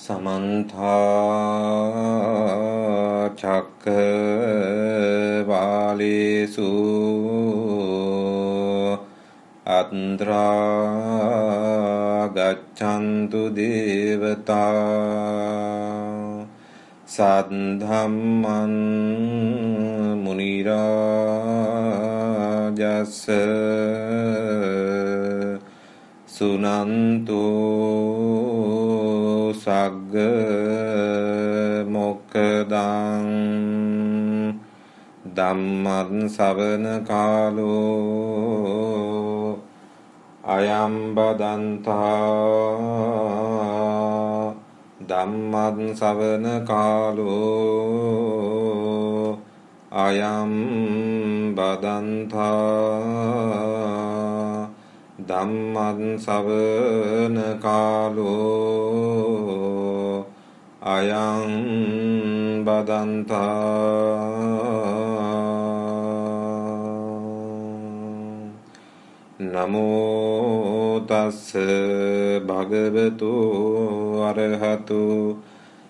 समन्ता चक्रवालेषु अत्रा गच्छन्तु देवता साद्धम्मं मुनिराजस्य सुनन्तु सग्ग मोक्खदं धम्मं सवන कालो अयं बदन्ता धम्मं सवන कालो अयं बदन्ता ධම්මං සවන කාලෝ අයං බදන්තා නමෝ තස්ස භගවතු අරහතු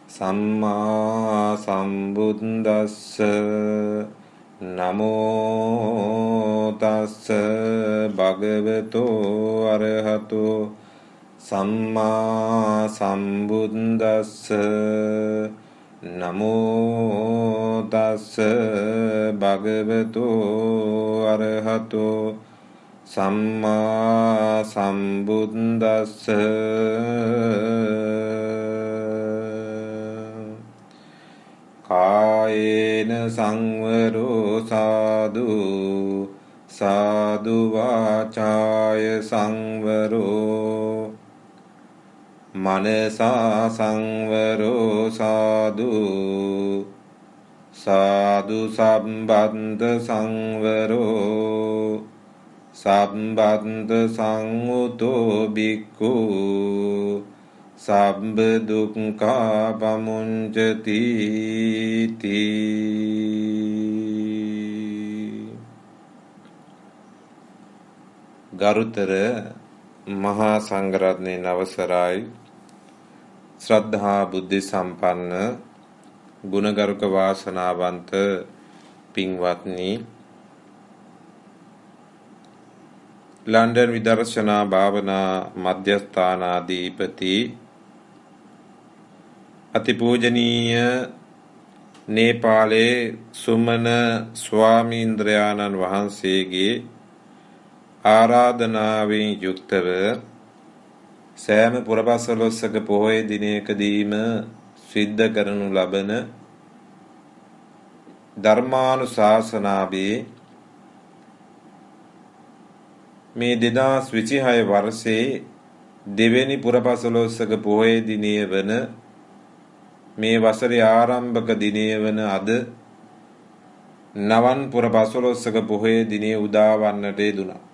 සම්මා සම්බුද්දස්ස නමෝ තස්ස භගවතු අරහතු සම්මා සම්බුද්දස්ස නමෝ තස්ස භගවතු අරහතු සම්මා සම්බුද්දස්ස කායේන සංවරෝ සාදු සාදු වාචාය සංවරෝ මනසා සංවරෝ සාදු සාදු සම්බන්ධ සංවරෝ සම්බන්ධ සංඋතෝ බික්ඛු සබ්බ දුක්ඛා පමුඤ්චති ගරුතර මහා සංඝරත්නයේ අවසරයි ශ්‍රද්ධා බුද්ධ සම්පන්න ගුණගරුක වාසනාවන්ත පින්වත්නි ලන්ඩන් විදර්ශනා භාවනා මධ්‍යස්ථානාධිපති අතිපූජනීය නේපාලේ සුමන ස්වාමීන්ද්‍රයාණන් වහන්සේගේ ආරාධනාවෙන් යුක්තව සෑම පුරපසළොස්වක පොහොය දිනයකදීම සිද්ධ කරනු ලබන ධර්මානුශාසනාවේ මේ 2026 වර්ෂයේ දෙවෙනි පුරපසළොස්වක පොහොය දිනය වන මේ වසරේ ආරම්භක දිනය වන අද නවන් පුරපසළොස්වක පොහොය දිනය උදා වන්නට යෙදුණා.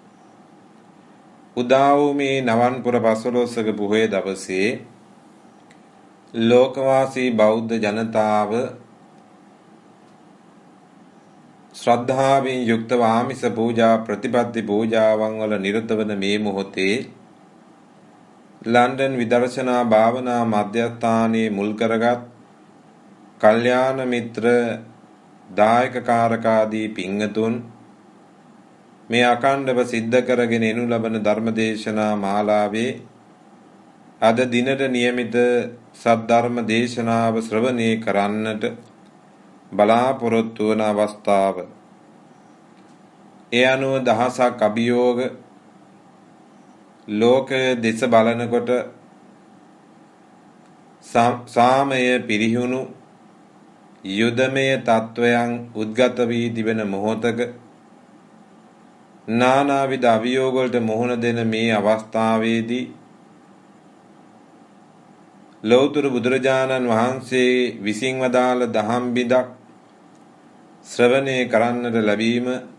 උදා වූ මේ නවන් පුරපසළොස්වක පොහොය දවසේ ලෝකවාසී බෞද්ධ ජනතාව ශ්‍රද්ධාවෙන් යුක්තව ආමිස පූජා ප්‍රතිපත්ති පූජාවන් වල නිරත වන මේ මොහොතේ ලන්ඩන් විදර්ශනා භාවනා මධ්‍යස්ථානයේ මුල් කරගත් කල්යාණ මිත්‍ර දායක කාරකාදී පින්වතුන් මේ අඛණ්ඩව සිද්ධ කරගෙන එනු ලබන ධර්මදේශනා මාලාවේ අද දිනට නියමිත සද්ධර්ම දේශනාව ශ්‍රවණය කරන්නට බලාපොරොත්තු වන අවස්ථාව. ඒ අනුව දහසක් අභියෝග ලෝකයේ දෙස බලනකොට සාමය පිරිහුණු යුදමය තත්වයන් උද්ගත වී තිබෙන මොහොතක නානාවිධ අභියෝග වලට මුහුණ දෙන මේ අවස්ථාවේදී ලෞතර බුදුරජාණන් වහන්සේ විසින් වදාළ දහම් බිඳක් ශ්‍රවණය කරන්නට ලැබීම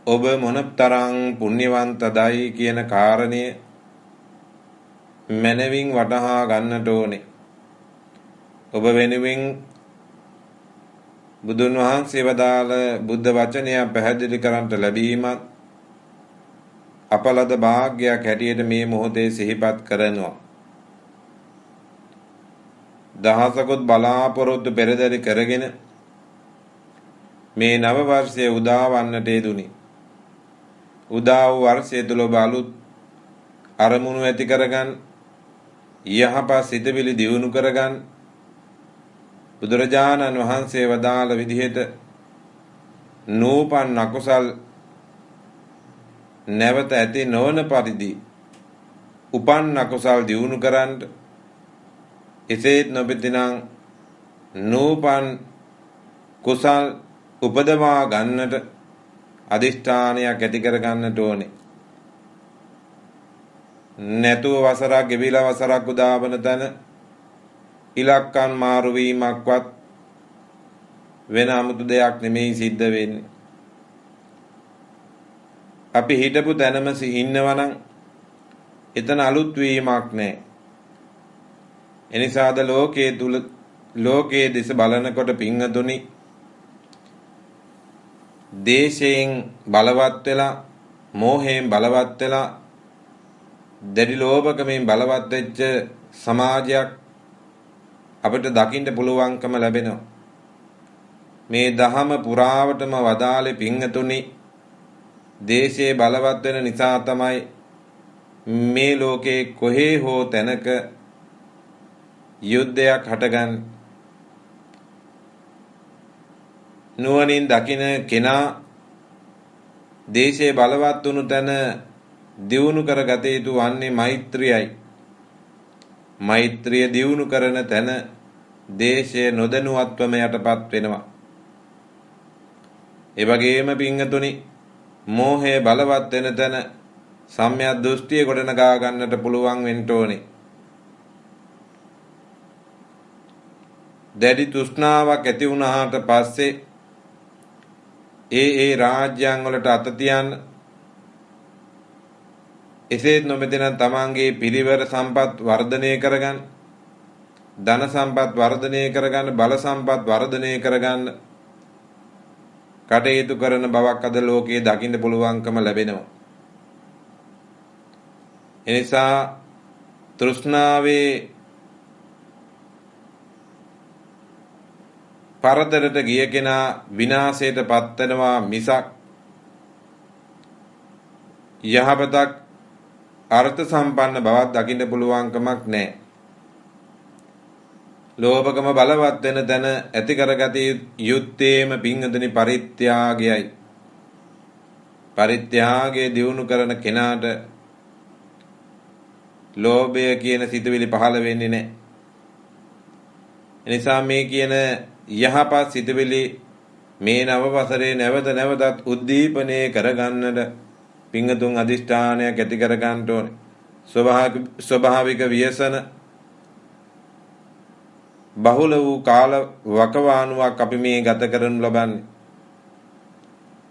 ඔබ මොනතරම් පුණ්‍යවන්තදයි කියන කාරණය මනවින් වටහා ගන්නට ඕනේ. ඔබ වෙනුවෙන් බුදුන් වහන්සේ වදාළ බුද්ධ වචනය පැහැදිලි කරන්ට ලැබීමත් අපලද භාග්‍යයක් හැටියට මේ මොහොතේ සිහිපත් කරනවා. දහසකුත් බලාපොරොත්තු පෙරදරි කරගෙන මේ නව වර්ෂයේ උදා වන්නට යෙදුනි. උදා වූ වර්ෂය තුල ඔබ අලුත් අරමුණු ඇති කරගන්න, යහපත් සිතවිලි දියුණු කරගන්න, බුදුරජාණන් වහන්සේ වදාළ විදිහට නූපන් අකුසල් නැවත ඇති නොවන පරිදි උපන් අකුසල් දියුණු කරන්න, එසේත් නොබෙතිනම් නූපන් කුසල් උපදවා ගන්නට අදිෂ්ඨානයක් ඇති කර ගන්නට ඕනේ. නැතුව වසරක් ගෙවිලා වසරක් උදාවන තැන ඉලක්කම් මාරු වීමක්වත් වෙන 아무තු දෙයක් නෙමෙයි සිද්ධ වෙන්නේ. අපි හිටපු තැනම ඉන්නවා නම් එතන අලුත් වීමක් නැහැ. එනිසාද ලෝකයේ දෙස බලනකොට පිංගතුනි, දේශයෙන් බලවත් වෙලා, මෝහයෙන් බලවත් වෙලා, දැඩි ලෝභකමෙන් බලවත් වෙච්ච සමාජයක් අපිට දකින්න පුළුවන්කම ලැබෙනවා. මේ දහම පුරාවටම වදාළේ පිංගතුනි, දේශයේ බලවත් වෙන නිසා තමයි මේ ලෝකේ කොහේ හෝ තැනක යුද්ධයක් හටගන්නේ. නුවණින් දකින කෙනා දේශයේ බලවත් වුණු තැන දියුණු කරගත යුතු වන්නේ මෛත්‍රියයි. මෛත්‍රිය දියුණු කරන තැන දේශය නොදැනුවත්වම යටපත් වෙනවා. ඒ වගේම පිංගතුනි, මෝහය බලවත් වෙන තැන සම්‍යක් දෘෂ්ටිය ගොඩනගා ගන්නට පුළුවන් වෙන්න ඕනේ. දැඩි තෘෂ්ණාවක් ඇති වුණාට පස්සේ ඒ රාජ්‍යයන් වලට අත තියන්න, එසේත් නොමෙතන තමන්ගේ පිරිවර සම්පත් වර්ධනය කරගන්න, ධන සම්පත් වර්ධනය කරගන්න, බල සම්පත් වර්ධනය කරගන්න කටයුතු කරන බවක් අද ලෝකයේ දකින්න පුළුවන්කම ලැබෙනවා. එනිසා තෘෂ්ණාවේ පරතරට ගිය කෙනා විනාශයට පත් වෙනවා මිසක් යහපතක් අර්ථ සම්පන්න බවක් දකින්න පුළුවන්කමක් නැහැ. ලෝභකම බලවත් වෙන තැන ඇති කරගත යුත්තේම පිංගතුනි පරිත්‍යාගයයි. පරිත්‍යාගය දියුණු කරන කෙනාට ලෝභය කියන සිතුවිලි පහළ වෙන්නේ නැහැ. එනිසා මේ කියන යහපත් සිතුවිලි මේ නව වසරේ නැවතත් උද්දීපනය කරගන්නට පිංගතුන් අදිෂ්ඨානයක් ඇති කර ගන්න ඕනේ. ස්වභාවික ව්‍යසන බහුල වූ කාල වකවානුවක් අපි මේ ගත කරනු ලබන්නේ.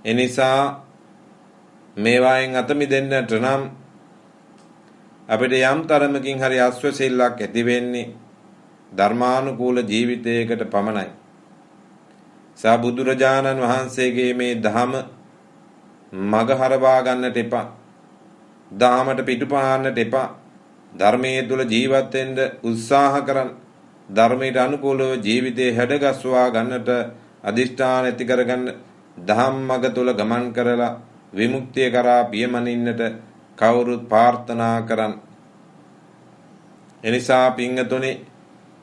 එනිසා මේවායින් අත මිදෙන්නට නම් අපිට යම් තරමකින් හරි අස්වැසිල්ලක් ඇති වෙන්නේ ධර්මානුකූල ජීවිතයකට පමණයි. සා බුදුරජාණන් වහන්සේගේ මේ ධම මග හරවා ගන්නට එපා. ධාමට පිටුපාන්නට එපා. ධර්මයේ තුල ජීවත් වෙන්න උත්සාහ කරන්න. ධර්මයට අනුකූලව ජීවිතේ හැඩගස්වා ගන්නට අදිෂ්ඨාන ඇති කරගන්න. ධම්ම මග තුල ගමන් කරලා විමුක්තිය කරා පියමනින්නට කවුරුත් ප්‍රාර්ථනා කරන්. එනිසා පිංගතුනි,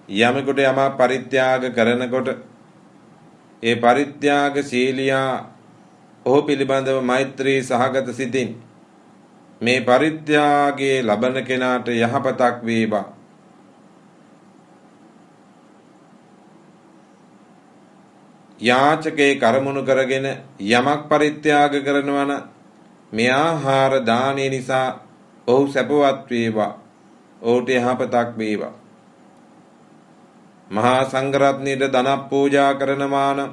යමෙකුට යමක් පරිත්‍යාග කරනකොට ඒ පරිත්‍යාග ශීලියා ඔහු පිළිබඳව මෛත්‍රී සහගත සිතින් මේ පරිත්‍යාගයේ ලබන කෙනාට යහපතක් වේවා. යාචකේ කරමුණු කරගෙන යමක් පරිත්‍යාග කරනවා නම් මේ ආහාර දානය නිසා ඔහු සැපවත් වේවා. ඔහුට යහපතක් වේවා. මහා සංඝරත්නයට ධන පූජා කරනවා නම්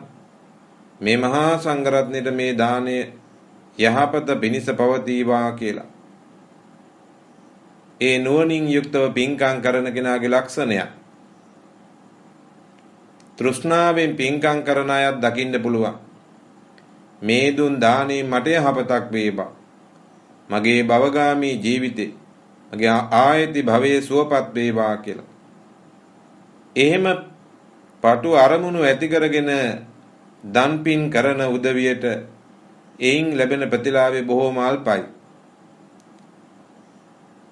මේ මහා සංඝරත්නයට මේ දාණය යහපත පිණිස පවතිවා කියලා. ඒ නුවණින් යුක්තව පින්කම් කරන කෙනාගේ ලක්ෂණයක්. තෘෂ්ණාවෙන් පින්කම් කරන අයත් දකින්න පුළුවන්. මේ දුන් දානේ මට යහපතක් වේවා. මගේ භවගාමී ජීවිතේ, මගේ ආයති භවයේ සුවපත් වේවා කියලා. එහෙම පටු අරමුණු ඇති කරගෙන දන් පින් කරන උදවියට එයින් ලැබෙන ප්‍රතිලාභය බොහෝම අල්පයි.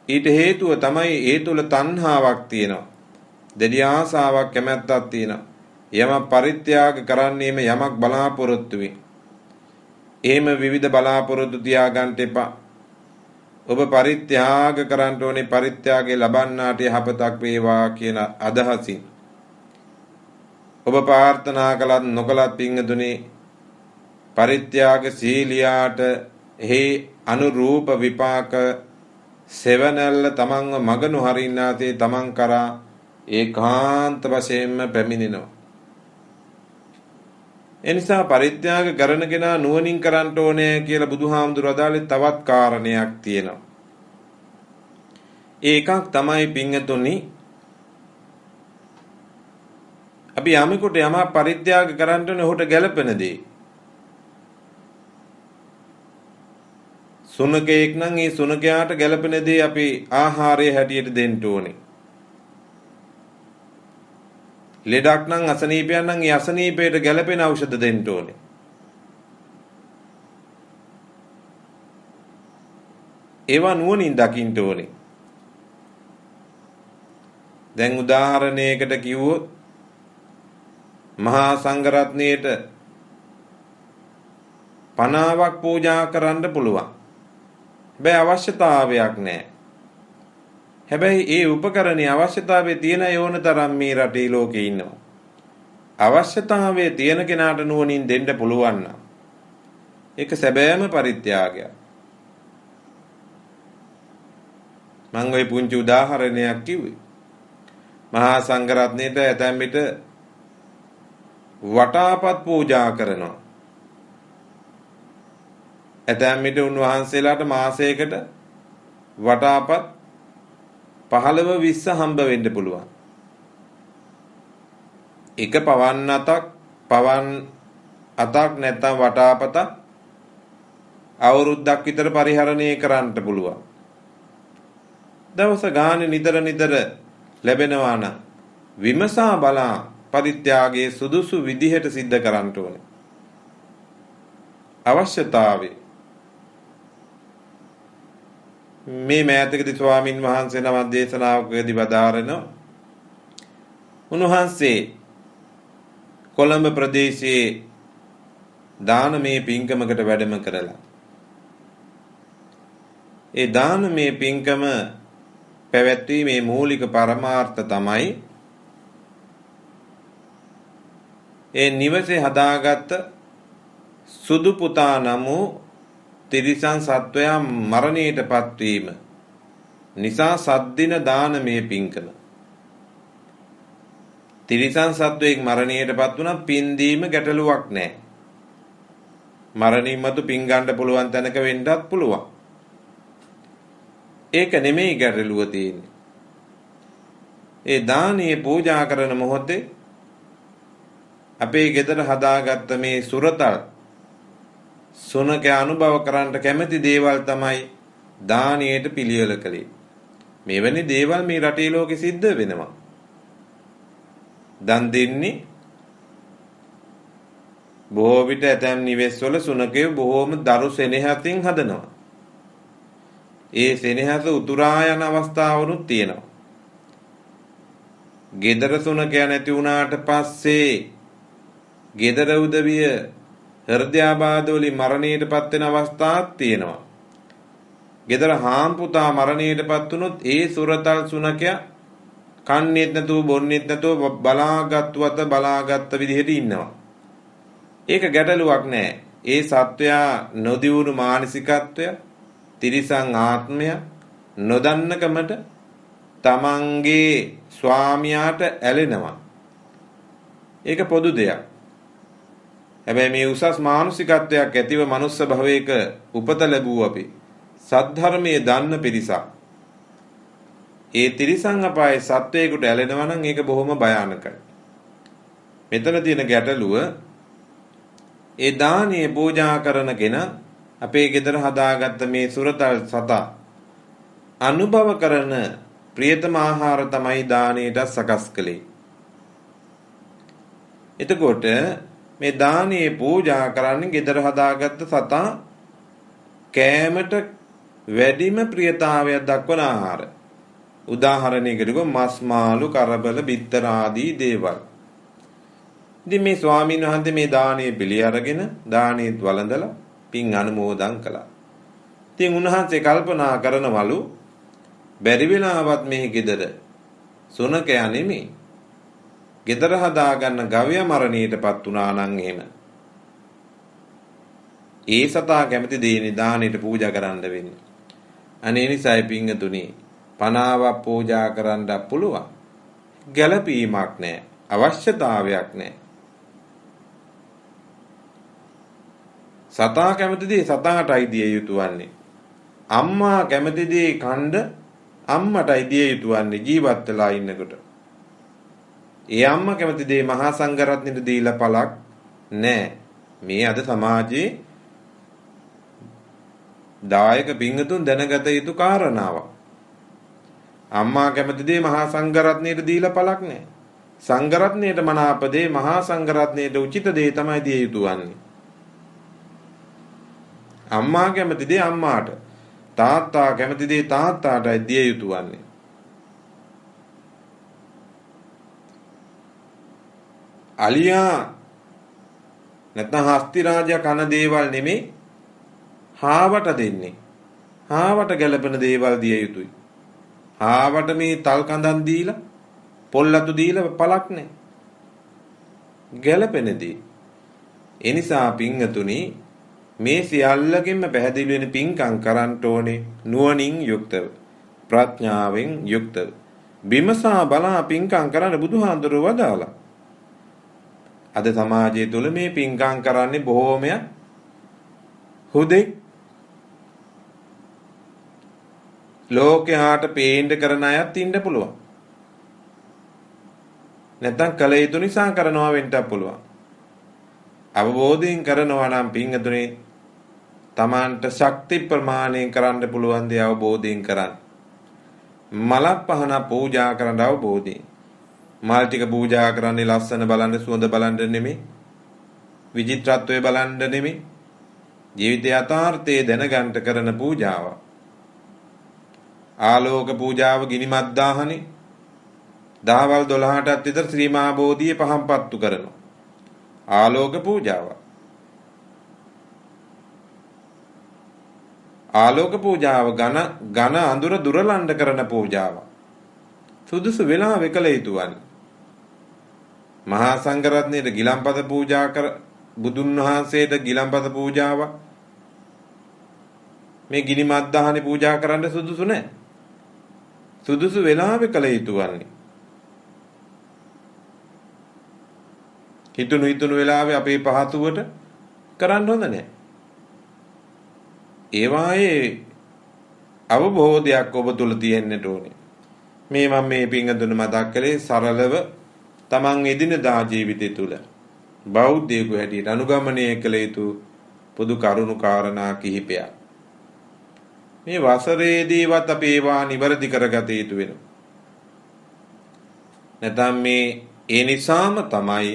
ඊට හේතුව තමයි ඒ තුල තණ්හාවක් තියෙනවා. දැඩි ආසාවක් කැමැත්තක් තියෙනවා. යමක් පරිත්‍යාග කරන්නේම යමක් බලාපොරොත්තු වෙයි. එහෙම විවිධ බලාපොරොත්තු තියාගන්න එපා. ඔබ පරිත්‍යාග කරන්න ඕනේ පරිත්‍යාගය ලබන්නාට යහපතක් වේවා කියන අදහසින්. ඔබ ප්‍රාර්ථනා කළත් නොකළත් පින්තුනේ පරිත්‍යාග සීලියාට එහි අනුරූප විපාක සෙවණැල්ල තමන්ව මගනු හරින්නාතේ තමන් කරා ඒකාන්ත වශයෙන්ම පැමිණෙනවා. එනිසා පරිත්‍යාග කරන කෙනා නුවණින් කරන්න ඕනේ කියලා බුදුහාමුදුරුවෝ අදාළේ තවත් කාරණයක් තියෙනවා. ඒකක් තමයි පින්තුනි අපි යමෙකුට යමක් පරිත්‍යාග කරන්න ඕනේ ඔහුට ගැළපෙන දේ. සුනකයෙක් නම් ඒ සුනකයාට ගැළපෙන දේ අපි ආහාරය හැටියට දෙන්න ඕනේ. ලෙඩක් නම් අසනීපයක් නම් ඒ අසනීපයට ගැළපෙන ඖෂධ දෙන්න ඕනේ. ඒවා නුවණින් දකින්න ඕනේ. දැන් උදාහරණයකට කිව්වොත් මහා සංඝරත්නයට 50ක් පූජා කරන්න පුළුවන්. හැබැයි අවශ්‍යතාවයක් නැහැ. හැබැයි ඒ උපකරණයේ අවශ්‍යතාවය තියෙන යෝන තරම් මේ රටේ ලෝකේ ඉන්නවා. අවශ්‍යතාවය තියෙන කෙනාට නුවණින් දෙන්න පුළුවන් නම් ඒක සැබෑම පරිත්‍යාගයක්. මම ওই පුංචි උදාහරණයක් කිව්වේ. මහා සංඝරත්නයට ඇතැම් විට වටාපත් පූජා කරනවා. ඇතැම් විට උන්වහන්සේලාට මාසයකට වටාපත් 15-20 හම්බ වෙන්න පුළුවන්. එක පවන් අතක් නැත්නම් වටාපතක් අවුරුද්දක් විතර පරිහරණය කරන්න පුළුවන්. දවස ගානේ නිතර ලැබෙනවා නම් විමසා බලා පරිත්‍යාගයේ සුදුසු විදිහට සිද්ධ කරන්න ඕනේ. අවශ්‍යතාවය මේ මෑතකදී ස්වාමින් වහන්සේ නමක් දේශනාවකදී වදාරනවා. උන්වහන්සේ කොළඹ ප්‍රදේශයේ දානමය පින්කමකට වැඩම කරලා ඒ දානමය පින්කම පැවැත්වීමේ මූලික පරමාර්ථ තමයි ඒ නිවසේ හදාගත්ත සුදු පුතා නමු තිරිසන් සත්වයා මරණයට පත්වීම නිසා සද්දින දානමය පින්කම. තිරිසන් සත්වයෙක් මරණයට පත් වුණා පින් දීම ගැටලුවක් නැහැ. මරණින් මතු පින් ගන්න පුළුවන් තැනක වෙන්නත් පුළුවන්. ඒක නෙමෙයි ගැටලුව තියෙන්නේ. ඒ දානීය පූජා කරන මොහොතේ අපේ ගෙදර හදාගත්ත මේ සුරතල් සුනක අනුභව කරන්න කැමති දේවල් තමයි දානියට පිළියෙල කළේ. මෙවැනි දේවල් මේ රටේ ලෝකෙ සිද්ධ වෙනවා. දන් දෙන්නේ බොහෝ විට ඇතැම් නිවෙස්වල සුනකයෝ බොහෝම දරු සෙනෙහසින් හදනවා. ඒ සෙනෙහස උතුරා යන අවස්ථාවලුත් තියෙනවා. ගෙදර සුනකයා නැති වුණාට පස්සේ ගෙදර උදවිය හෘදයාබාධ වලින් මරණයටපත් වෙන අවස්ථාවක් තියෙනවා. ගෙදර හාම්පුතා මරණයටපත් වුණොත් ඒ සුරතල් සුනකයා කන්නේත් නැතුව බොන්නේත් නැතුව බලාගත්ත විදිහට ඉන්නවා. ඒක ගැටලුවක් නෑ. ඒ සත්වයා නොදියුණු මානසිකත්වය, තිරිසන් ආත්මය නොදන්නකමට තමන්ගේ ස්වාමියාට ඇලෙනවා. ඒක පොදු දෙයක්. හැබැයි මේ උසස් මානසිකත්වයක් ඇතිව මනුස්ස භවයක උපත ලැබුව අපි සද්ධර්මයේ දන්න පිරිසක්. ඒ තිරිසන් අපායේ සත්වයකට ඇලෙනවා නම් ඒක බොහොම භයානකයි. මෙතන තියෙන ගැටලුව ඒ දානීය පූජා කරන කෙනා අපේ ගෙදර හදාගත්ත මේ සුරතල් සතා අනුභව කරන ප්‍රියතම ආහාර තමයි දානයට සකස් කළේ. එතකොට මේ දානීය පූජා කරන්නේ gedara හදාගත්ත සතා කෑමට වැඩිම ප්‍රියතාවයක් දක්වන ආහාර. උදාහරණයකට ගො මස් මාළු කරබල බිත්තර ආදී දේවල්. ඉතින් මේ ස්වාමීන් වහන්සේ මේ දානීය පිළි අරගෙන දානීයත් වළඳලා පින් අනුමෝදන් කළා. ඉතින් උන්වහන්සේ කල්පනා කරනවලු බැරි වෙලාවත් මේ gedara සුනකයා නෙමෙයි. gedara හදාගන්න ගවයා මරණයටපත් වුණා නම් එහෙම. ඒ සතා කැමති දේ දානෙට පූජා කරන්න වෙන්නේ. අනේ නිසායි පිංගතුනි පනාවක් පූජා කරන්න පුළුවන්. ගැළපීමක් නැහැ. අවශ්‍යතාවයක් නැහැ. සතා කැමති දේ සතාටයි දිය යුතු වන්නේ. අම්මා කැමති දේ කණ්ඩ අම්මටයි දිය යුතු වන්නේ ජීවත් වෙලා ඉන්නකොට. ඒ අම්මා කැමති දේ මහා සංඝරත්නයට දීලා පළක් නැහැ. මේ අද සමාජයේ දායක පිංගතුන් දැනගත යුතු කාරණාවක්. අම්මා කැමති දේ මහා සංඝරත්නයට දීලා පළක් නැහැ. සංඝරත්නයට මනාප දේ මහා සංඝරත්නයට උචිත දේ තමයි දිය යුතු වන්නේ. අම්මා කැමති දේ අම්මාට, තාත්තා කැමති දේ තාත්තාටයි දිය යුතු වන්නේ. අලියා නැත්නම් හස්ති රාජයා කන දේවල් නෙමෙයි හාවට දෙන්නේ. හාවට ගැලපෙන දේවල් දිය යුතුයි. හාවට මේ තල් කඳන් දීලා පොල්ලතු දීලා පළක් නැහැ. ගැලපෙන දේ. ඒ නිසා පිංගතුනි මේ සියල්ලකින්ම පැහැදිලි වෙන පිංකම් කරන්න ඕනේ නුවණින් යුක්තව, ප්‍රඥාවෙන් යුක්තව. බිමසා බලා පිංකම් කරන්න බුදුහාඳුරෝ වදාලා. අද සමාජය තුළ මේ පිංකම් කරන්නේ බොහෝමයක් හුදෙක් ලෝකයාට පේන්න කරන අයත් ඉන්න පුළුවන්. නැත්නම් කල යුතු නිසා කරනවා වෙන්නත් පුළුවන්. අවබෝධයෙන් කරනවා නම් පිංගතුනේ Tamanට ශක්ති ප්‍රමාණයෙන් කරන්න පුළුවන් දේ අවබෝධයෙන් කරන්න. මලක් පහන පූජා කරන්න අවබෝධයෙන්. මල් ටික පූජා කරන්නේ ලස්සන බලන්න සුවඳ බලන්න නෙමෙයි. විචිත්‍රත්වය බලන්න නෙමෙයි. ජීවිතය යථාර්ථයේ දැනගන්න කරන පූජාවක්. ආලෝක පූජාව ගිනිමත් දාහනේ දහවල් 12ටත් විතර ශ්‍රී මහා බෝධියේ පහම්පත්තු කරනවා. ආලෝක පූජාව. ආලෝක පූජාව ඝන අඳුර දුරලණ්ඩ කරන පූජාව. සුදුසු වෙලාවෙ කළ යුතු වන්නේ. මහා සංඝරත්නයට ගිලම්පත පූජා කර බුදුන් වහන්සේට ගිලම්පත පූජාව මේ ගිනිමත් දාහනේ පූජා කරන්න සුදුසු නැහැ. සුදුසු වෙලාවෙ කළ යුතු වන්නේ. හිතුණු වෙලාවේ අපේ පහතුවට කරන්න හොඳ නැහැ. ඒ වායේ අවබෝධයක් ඔබ තුල තියෙන්නට ඕනේ. මේ මම මේ පිංගතුන මතක් කළේ සරලව තමන් එදිනදා ජීවිතය තුළ බෞද්ධයෙකු හැටියට අනුගමනය කළ යුතු පොදු කරුණු කාරණා කිහිපයක්. මේ වසරේදීවත් අපි ඒවා නිවැරදි කරගත යුතු වෙනවා. නැත්නම් මේ ඒ නිසාම තමයි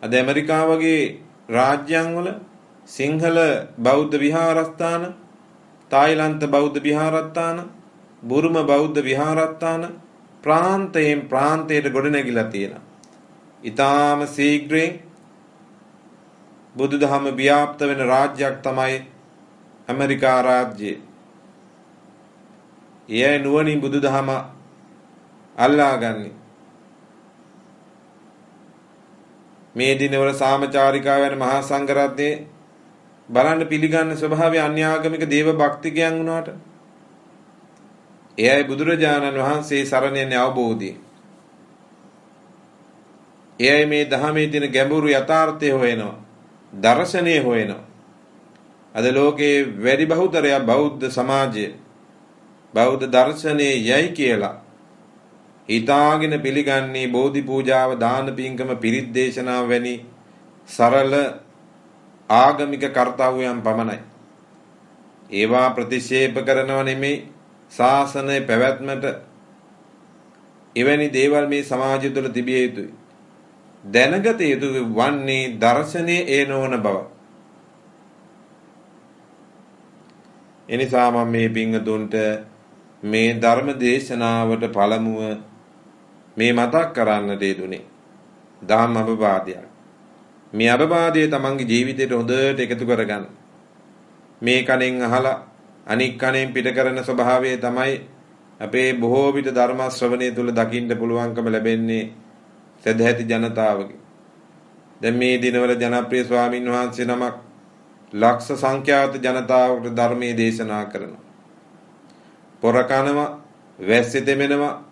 අද ඇමරිකාව වගේ රාජ්‍යයන් වල සිංහල බෞද්ධ විහාරස්ථාන, තායිලන්ත බෞද්ධ විහාරස්ථාන, බුරුම බෞද්ධ විහාරස්ථාන ප්‍රාන්තයෙන් ප්‍රාන්තයට ගොඩනැගිලා තියෙනවා. ඊටාම ශීඝ්‍රයෙන් බුදුදහම ව්‍යාප්ත වෙන රාජ්‍යයක් තමයි ඇමරිකා රාජ්‍යය. එයයි නුවණින් බුදුදහම අල්ලාගන්නේ. මේ දිනවල සාමචාරිකා වෙන මහා සංඝරත්නයේ බලන්න පිළිගන්න ස්වභාවය අන්‍යාගමික දේව භක්තිකයන් වුණාට එයයි බුදුරජාණන් වහන්සේ සරණ යන්නේ අවබෝධයෙන්. එයයි මේ ධහමේ තියෙන ගැඹුරු යථාර්ථය හොයනවා. දර්ශනය හොයනවා. අද ලෝකේ වැඩි බහුතරයක් බෞද්ධ සමාජය බෞද්ධ දර්ශනයේ යයි කියලා හිතාගෙන පිළිගන්නේ බෝධි පූජාව, දාන පින්කම, පිරිත් දේශනාව වැනි සරල ආගමික කර්තව්‍යයන් පමණයි. ඒවා ප්‍රතික්ෂේප කරනව නෙමෙයි දැනගත යුතු වන්නේ දර්ශනයේ ඒ නොවන බව. එනිසා මම මේ පිංගතුන්ට මේ ධර්ම දේශනාවට පළමුව මේ මතක් කරන්නට යෙදුනේ ධම්ම අවබෝධයක්. මේ අවබෝධය තමන්ගේ ජීවිතයට හොඳට එකතු කරගන්න. මේ කණෙන් අහලා අනික් කණෙන් පිට කරන ස්වභාවය තමයි අපේ බොහෝ විට ධර්ම ශ්‍රවණය තුල දකින්න පුළුවන්කම ලැබෙන්නේ සදැහැති ජනතාවගේ. දැන් මේ දිනවල ජනප්‍රිය ස්වාමින් වහන්සේ නමක් ලක්ෂ සංඛ්‍යාත ජනතාවට ධර්මයේ දේශනා කරනවා. පොර කනවා, වැස්සේ දෙමෙනවා,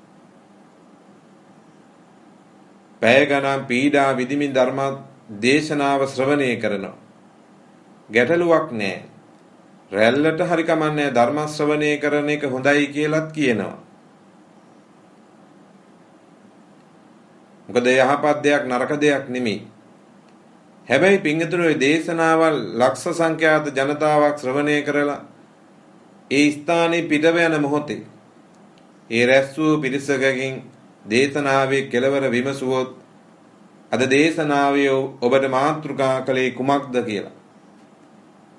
පැය ගණන් පීඩා විදිමින් ධර්ම දේශනාව ශ්‍රවණය කරනවා. ගැටලුවක් නැහැ. රැල්ලට හරි කමන්නේ ධර්ම ශ්‍රවණය කරන එක හොඳයි කියලාත් කියනවා. මොකද යහපත් දෙයක් නරක දෙයක් නෙමෙයි. හැබැයි පින්තුනේ දේශනාවල් ලක්ෂ සංඛ්‍යාත ජනතාවක් ශ්‍රවණය කරලා ඒ ස්ථානයේ පිටව යන මොහොතේ ඒ රැස් වූ පිරිසකකින් දේශනාවේ කෙලවර විමසුවොත් අද දේශනාවේ ඔබට මාතෘකා කළේ කුමක්ද කියලා.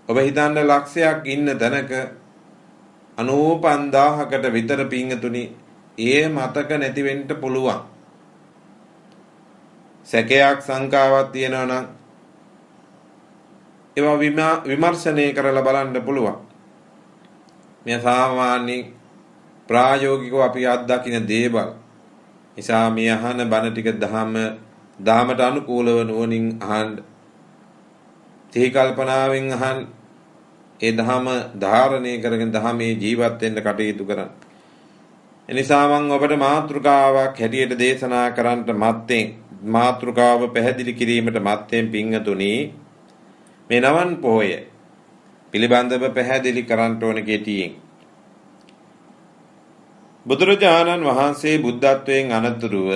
ඔබ හිතන්න ලක්ෂයක් ඉන්න තැනක 95000කට විතර පින්තුනි ඒ මතක නැති වෙන්න පුළුවන්. සැකයක් සංකාවක් තියෙනවා නම් ඒවා විමර්ශනය කරලා බලන්න පුළුවන්. මේ සාමාන්‍ය ප්‍රායෝගිකව අපි අත්දකින්න දේවල්. නිසා මේ අහන බණ ටික දහමට අනුකූලව නුවණින් අහන්න. සිහි කල්පනාවෙන් අහන්න. ඒ දහම ධාරණය කරගෙන දහමේ ජීවත් වෙන්න කටයුතු කරන්න. එනිසා මම ඔබට මාතෘකාවක් හැටියට දේශනා කරන්නට මත්තෙන් මාතෘකාව පැහැදිලි කිරීමට මත්තෙන් පිංගතුනි මේ නවන් පොහොය පිළිබඳව පැහැදිලි කරන්න ඕන කෙටියෙන්. බුදුරජාණන් වහන්සේ බුද්ධත්වයෙන් අනතුරුව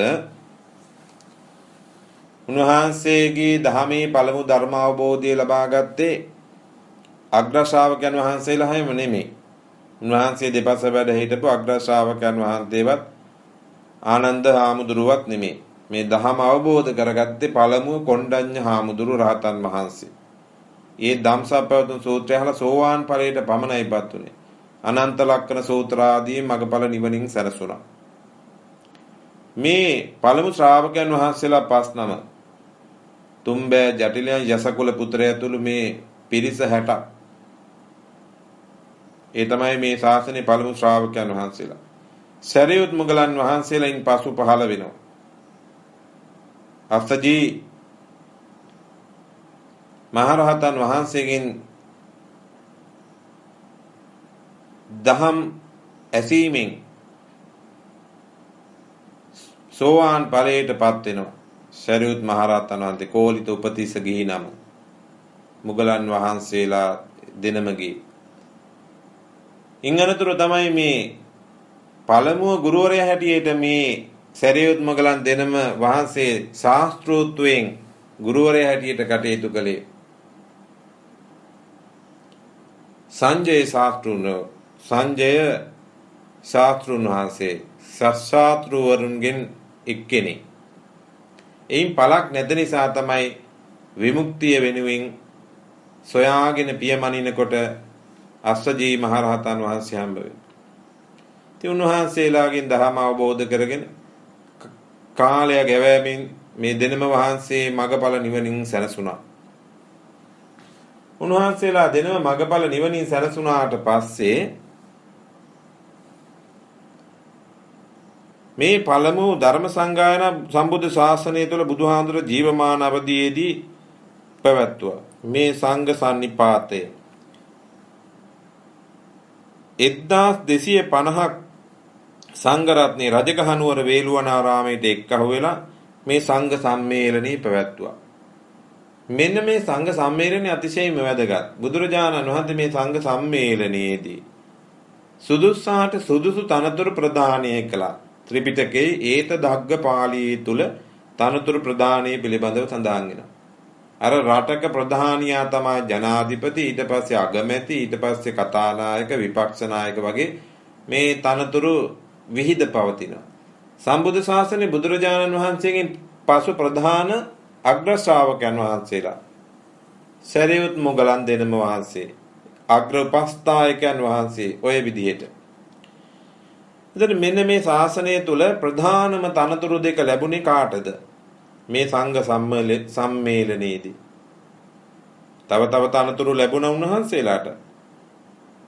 උන්වහන්සේගේ ධර්මයේ පළමු ධර්ම අවබෝධය ලබා ගත්තේ අග්‍ර ශ්‍රාවකයන් වහන්සේලා හැම නෙමෙයි. උන්වහන්සේ දෙපස වැඩ හිටපු අග්‍ර ශ්‍රාවකයන් වහන්සේවත් ආනන්ද හාමුදුරුවත් නෙමෙයි. මේ ධර්ම අවබෝධ කරගත්තේ පළමුව කොණ්ඩඤ්ඤ හාමුදුරු රහතන් වහන්සේ. ඒ ධම්සප්පවතුන් සූත්‍රය අහලා සෝවාන් ඵලයට පමණයිපත් උනේ. අනන්ත ලක්ෂණ සූත්‍ර ආදී මගඵල නිවනින් සැරසුණා. මේ පළමු ශ්‍රාවකයන් වහන්සේලා 5 නම තුම්බෑ ජටිලයන් යසකුල පුත්‍රය ඇතුළු මේ පිරිස 60ක්. ඒ තමයි මේ ශාසනයේ පළමු ශ්‍රාවකයන් වහන්සේලා. සරියුත් මුගලන් වහන්සේලායින් පසු පහළ වෙනවා. අස්සජී මහරහතන් වහන්සේගෙන් දහම් ඇසීමෙන් සෝවාන් ඵලයටපත් වෙනවා. සරියුත් මහරහතන් වහන්සේ කෝලිත උපතිස්ස ගිහි නම මුගලන් වහන්සේලා දෙනමගේ. ඉංගනතුරු තමයි මේ පළමුව ගුරුවරයා හැටියට මේ සරියුත් මුගලන් දෙනම වහන්සේ ශාස්ත්‍රෝත්වයෙන් ගුරුවරයා හැටියට කටයුතු කළේ. සංජය ශාස්ත්‍රුන් වහන්සේ ශාස්ත්‍රවරුන්ගෙන් එක්කෙනෙක්. එයින් පළක් නැති නිසා තමයි විමුක්තිය වෙනුවෙන් සොයාගෙන පියමනිනකොට අස්සජී මහරහතන් වහන්සේ හම්බ වෙනවා. ඉතින් උන්වහන්සේලාගෙන් ධර්ම අවබෝධ කරගෙන කාලය ගෙවෑමෙන් මේ දෙනම වහන්සේ මගඵල නිවනින් සැනසුණා. උන්වහන්සේලා දෙනම මගඵල නිවනින් සැනසුණාට පස්සේ මේ පළමු ධර්ම සංගායන සම්බුද්ධ ශාසනය තුළ බුදුහාඳුර ජීවමාන අවදීයේදී පැවැත්වුවා. මේ සංඝ සන්නිපාතය 1250ක් සංඝ රත්නේ රජගහ නුවර වේළුවනාරාමයට එක්කහුව වෙලා මේ සංඝ සම්මේලනය පැවැත්වුවා. මෙන්න මේ සංඝ සම්මේලනය අතිශයින්ම වැදගත්. බුදුරජාණන් වහන්සේ මේ සංඝ සම්මේලනයේදී සුදුස්සාට සුදුසු තනතුරු ප්‍රදානය කළා. ත්‍රිපිටකයේ ඒත දග්ග පාළියේ තුල තනතුරු ප්‍රදානය පිළිබඳව සඳහන් වෙනවා. අර රටක ප්‍රධානියා තමයි ජනාධිපති, ඊට පස්සේ අගමැති, ඊට පස්සේ කතානායක, විපක්ෂ නායක වගේ මේ තනතුරු විහිද පවතිනවා. සම්බුද්ධ ශාසනයේ බුදුරජාණන් වහන්සේගෙන් පසු ප්‍රධාන අග්‍ර ශ්‍රාවකයන් වහන්සේලා සරියුත් මොගලන් දෙනම වහන්සේ අග්‍ර උපස්ථායකයන් වහන්සේ ඔය විදිහට. එතන මෙන්න මේ ශාසනය තුල ප්‍රධානම තනතුරු දෙක ලැබුණේ කාටද? මේ සංඝ සම්මේලනයේදී. තව තනතුරු ලැබුණා උන්වහන්සේලාට.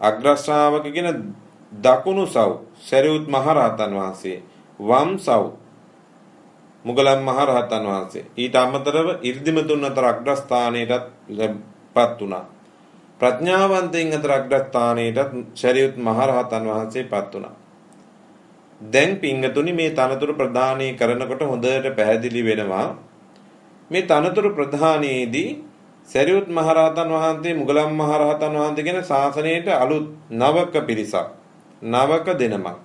අග්‍ර ශ්‍රාවක කියන දකුණු සව් සරියුත් මහරහතන් වහන්සේ, වම් සව් මුගලන් මහරහතන් වහන්සේ. ඊට අමතරව 이르දිමතුන් අතර අග්‍රස්ථානයටපත් වුණා. ප්‍රඥාවන්තයින් අතර අග්‍රස්ථානයටත් සරියුත් මහරහතන් වහන්සේපත් වුණා. දැන් පින්වතුනි මේ තනතුරු ප්‍රදානී කරනකොට හොඳට පැහැදිලි වෙනවා මේ තනතුරු ප්‍රදානයේදී සරියුත් මහරහතන් වහන්සේ මුගලන් මහරහතන් වහන්සේ කියන ශාසනයට අලුත් නවක පිරිසක්, නවක දෙනමක්.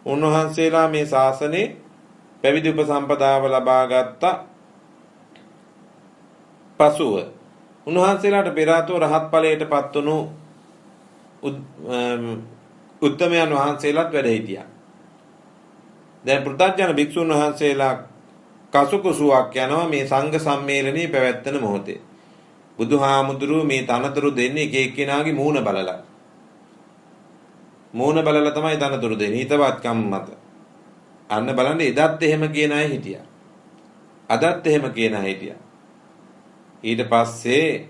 උන්වහන්සේලා මේ ශාසනේ පැවිදි උපසම්පදාව ලබා ගත්ත පසුව උන්වහන්සේලාට පෙර ආතෝ රහත් ඵලයටපත් වුණු උත්තමයන් වහන්සේලාත් වැඩ හිටියා. දැන් පෘථග්ජන භික්ෂුන් වහන්සේලා කසුකුසුවක් යනවා මේ සංඝ සම්මේලනයේ පැවැත්වෙන මොහොතේ. බුදුහාමුදුරුවෝ මේ තනතුරු දෙන්නේ එක එක්කෙනාගේ මූණ බලලා. මූණ බලලා තමයි තනතුරු දෙන්නේ හිතවත්කම් මත. අන්න බලන්න එදත් එහෙම කියන අය හිටියා. අදත් එහෙම කියන අය හිටියා. ඊට පස්සේ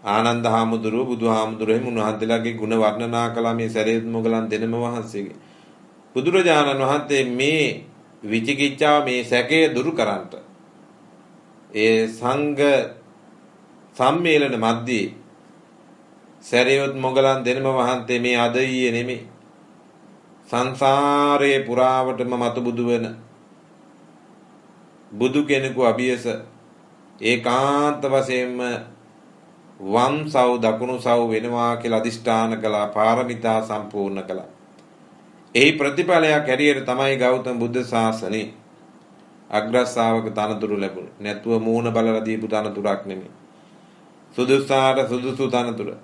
ආනන්ද හාමුදුරුවෝ බුදුහාමුදුරුවෝ එහෙම උන්වහන්සේලාගේ ගුණ වර්ණනා කළා මේ සරියුත් මොගලන් දෙනම වහන්සේගේ. බුදුරජාණන් වහන්සේ මේ විචිකිච්ඡාව මේ සැකය දුරු කරන්නට ඒ සංඝ සම්මේලන මැද්දේ සරියුත් මොගලන් දෙනම වහන්සේ මේ අද ඊයේ නෙමෙයි සංසාරයේ පුරාවටම මතු බුදු වෙන බුදු කෙනෙකු අභියස ඒකාන්ත වශයෙන්ම වම් සව් දකුණු සව් වෙනවා කියලා අදිෂ්ඨාන කළා, පාරමිතා සම්පූර්ණ කළා. එහි ප්‍රතිඵලයක් හැටියට තමයි ගෞතම බුද්ධ ශාසනේ අග්‍ර ශ්‍රාවක තනතුරු ලැබුණේ. නැතුව මූණ බලලා දීපු තනතුරක් නෙමෙයි. සුදුසාට සුදුසු තනතුර.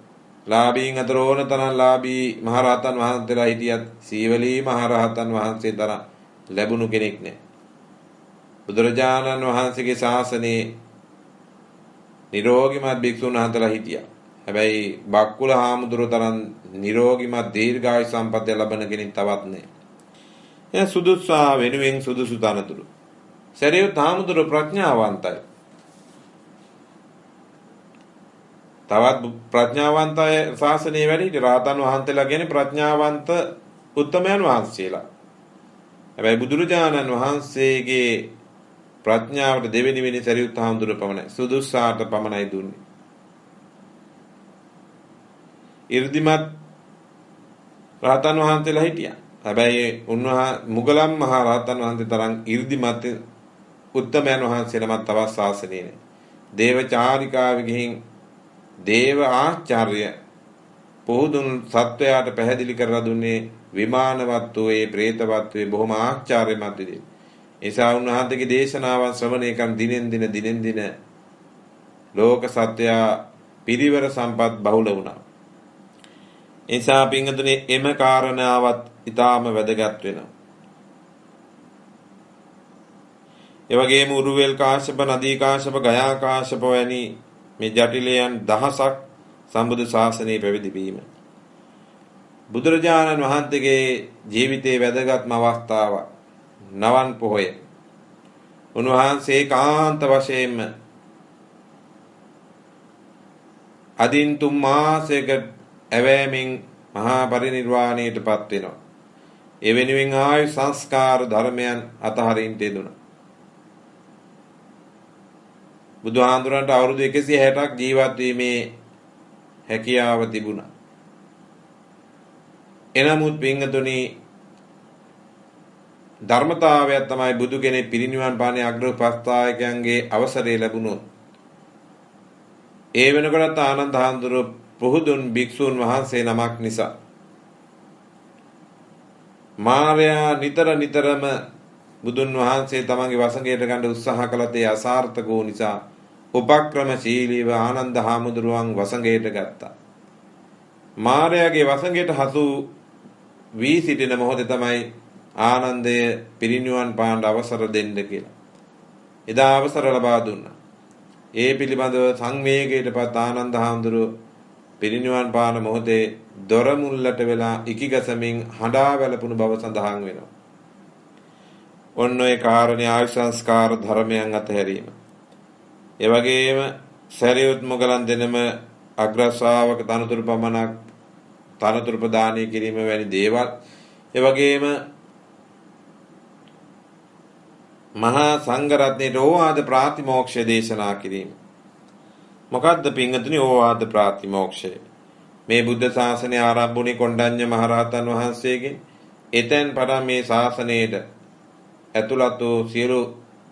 ලාභීන් අතර ඕන තරම් ලාභී මහරහතන් වහන්සේලා හිටියත් සීවලී මහරහතන් වහන්සේ තරම් ලැබුණු කෙනෙක් නෑ. බුදුරජාණන් වහන්සේගේ ශාසනයේ නිරෝගිමත් භික්ෂුන් වහන්සේලා හිටියා. හැබැයි බක්කුල හාමුදුරුවෝ තරම් නිරෝගිමත් දීර්ඝායු සම්පත්තිය ලබන කෙනෙක් තවත් නෑ. එයා සුදුසා වෙනුවෙන් සුදුසු තනතුරු. සරියුත් හාමුදුරුවෝ ප්‍රඥාවන්තයි. තවත් ප්‍රඥාවන්තය ශාසනයේ වැඩි හිටිය රහතන් වහන්සේලා කියන්නේ ප්‍රඥාවන්ත උත්තමයන් වහන්සේලා. හැබැයි බුදුරජාණන් වහන්සේගේ ප්‍රඥාවට දෙවෙනි වෙනි සරියුත් හාමුදුරුවෝ පමණයි. සුදුසාට පමණයි දුන්නේ. 이르දිමත් රහතන් වහන්සේලා හිටියා. හැබැයි මුගලන් මහ රහතන් වහන්සේ තරම් 이르දිමත් උත්තමයන් වහන්සේලාම තවත් ශාසනයේ නෑ. දේවචාරිකාවේ ගිහින් දේව ආචාර්ය පොහුදුන් සත්වයාට පැහැදිලි කරලා දුන්නේ විමානවත්වයේ പ്രേතවත්වයේ බොහොම ආචාර්යමත් විදිහට. ඒසා උන්වහන්සේගේ දේශනාවන් ශ්‍රවණය කරන දිනෙන් දින ලෝක සත්වයා පිරිවර සම්පත් බහුල වුණා. ඒසා පින්තුනේ එම කාරණාවත් ඊටාම වැදගත් වෙනවා. ඒ වගේම උරුවෙල් කාශ්‍යප, නදී කාශ්‍යප, ගයා කාශ්‍යප වැනි මේ ජටිලයන් දහසක් සම්බුදු ශාසනයේ පැවිදි වීම බුදුරජාණන් වහන්සේගේ ජීවිතයේ වැදගත්ම අවස්ථාවක්. නවන් පොහොය. උන්වහන්සේ කාන්ත වශයෙන්ම අදින් 3 මාසයක ඇවෑමෙන් මහා පරිනිර්වාණයටපත් වෙනවා. ඒ වෙනුවෙන් ආයු සංස්කාර ධර්මයන් අතහරින්න යෙදුණා. බුදුහාඳුරන්ට අවුරුදු 160ක් ජීවත් වීමේ හැකියාව තිබුණා. එනමුත් පින්තුනි ධර්මතාවය තමයි බුදු කෙනෙක් පිරිනිවන් පානේ අග්‍ර උපස්ථායකයන්ගේ අවසරය ලැබුණොත් ඒ වෙනකොටත් ආනන්ද හාමුදුරුවෝ පුහුදුන් භික්ෂුන් වහන්සේ නමක් නිසා මාර්යා නිතරම බුදුන් වහන්සේ තමන්ගේ වසඟයට ගන්න උත්සාහ කළත් ඒ අසාර්ථක වූ නිසා උපක්‍රමශීලීව ආනන්ද හාමුදුරුවන් වසඟයට ගත්තා. මාර්යාගේ වසඟයට හසු වී සිටින මොහොතේ තමයි ආනන්දය පිරිනිවන් පාන්න අවසර දෙන්න කියලා. එදා අවසර ලබා දුන්නා. ඒ පිළිබඳව සංවේගයටපත් ආනන්ද හාමුදුරුව පිරිනිවන් පාන මොහොතේ දොර මුල්ලට වෙලා ඉකිගසමින් හඬා වැළපුණු බව සඳහන් වෙනවා. ඔන්න ඔය කාරණේ ආයු සංස්කාර ධර්මයන් අතහැරීම. ඒ වගේම සරියුත් මොගලන් දෙනම අග්‍ර ශ්‍රාවක තනතුරු පමණක් තනතුරු ප්‍රදානය කිරීම වැනි දේවල්, ඒ වගේම මහා සංඝ රත්නයේ ඕවාද ප්‍රාතිමෝක්ෂය දේශනා කිරීම. මොකද්ද පින්වතුනි ඕවාද ප්‍රාතිමෝක්ෂය? මේ බුද්ධ ශාසනය ආරම්භ වුණේ කොණ්ඩඤ්ඤ මහරහතන් වහන්සේගෙන්. එතෙන් පටන් මේ ශාසනයට ඇතුළත් වූ සියලු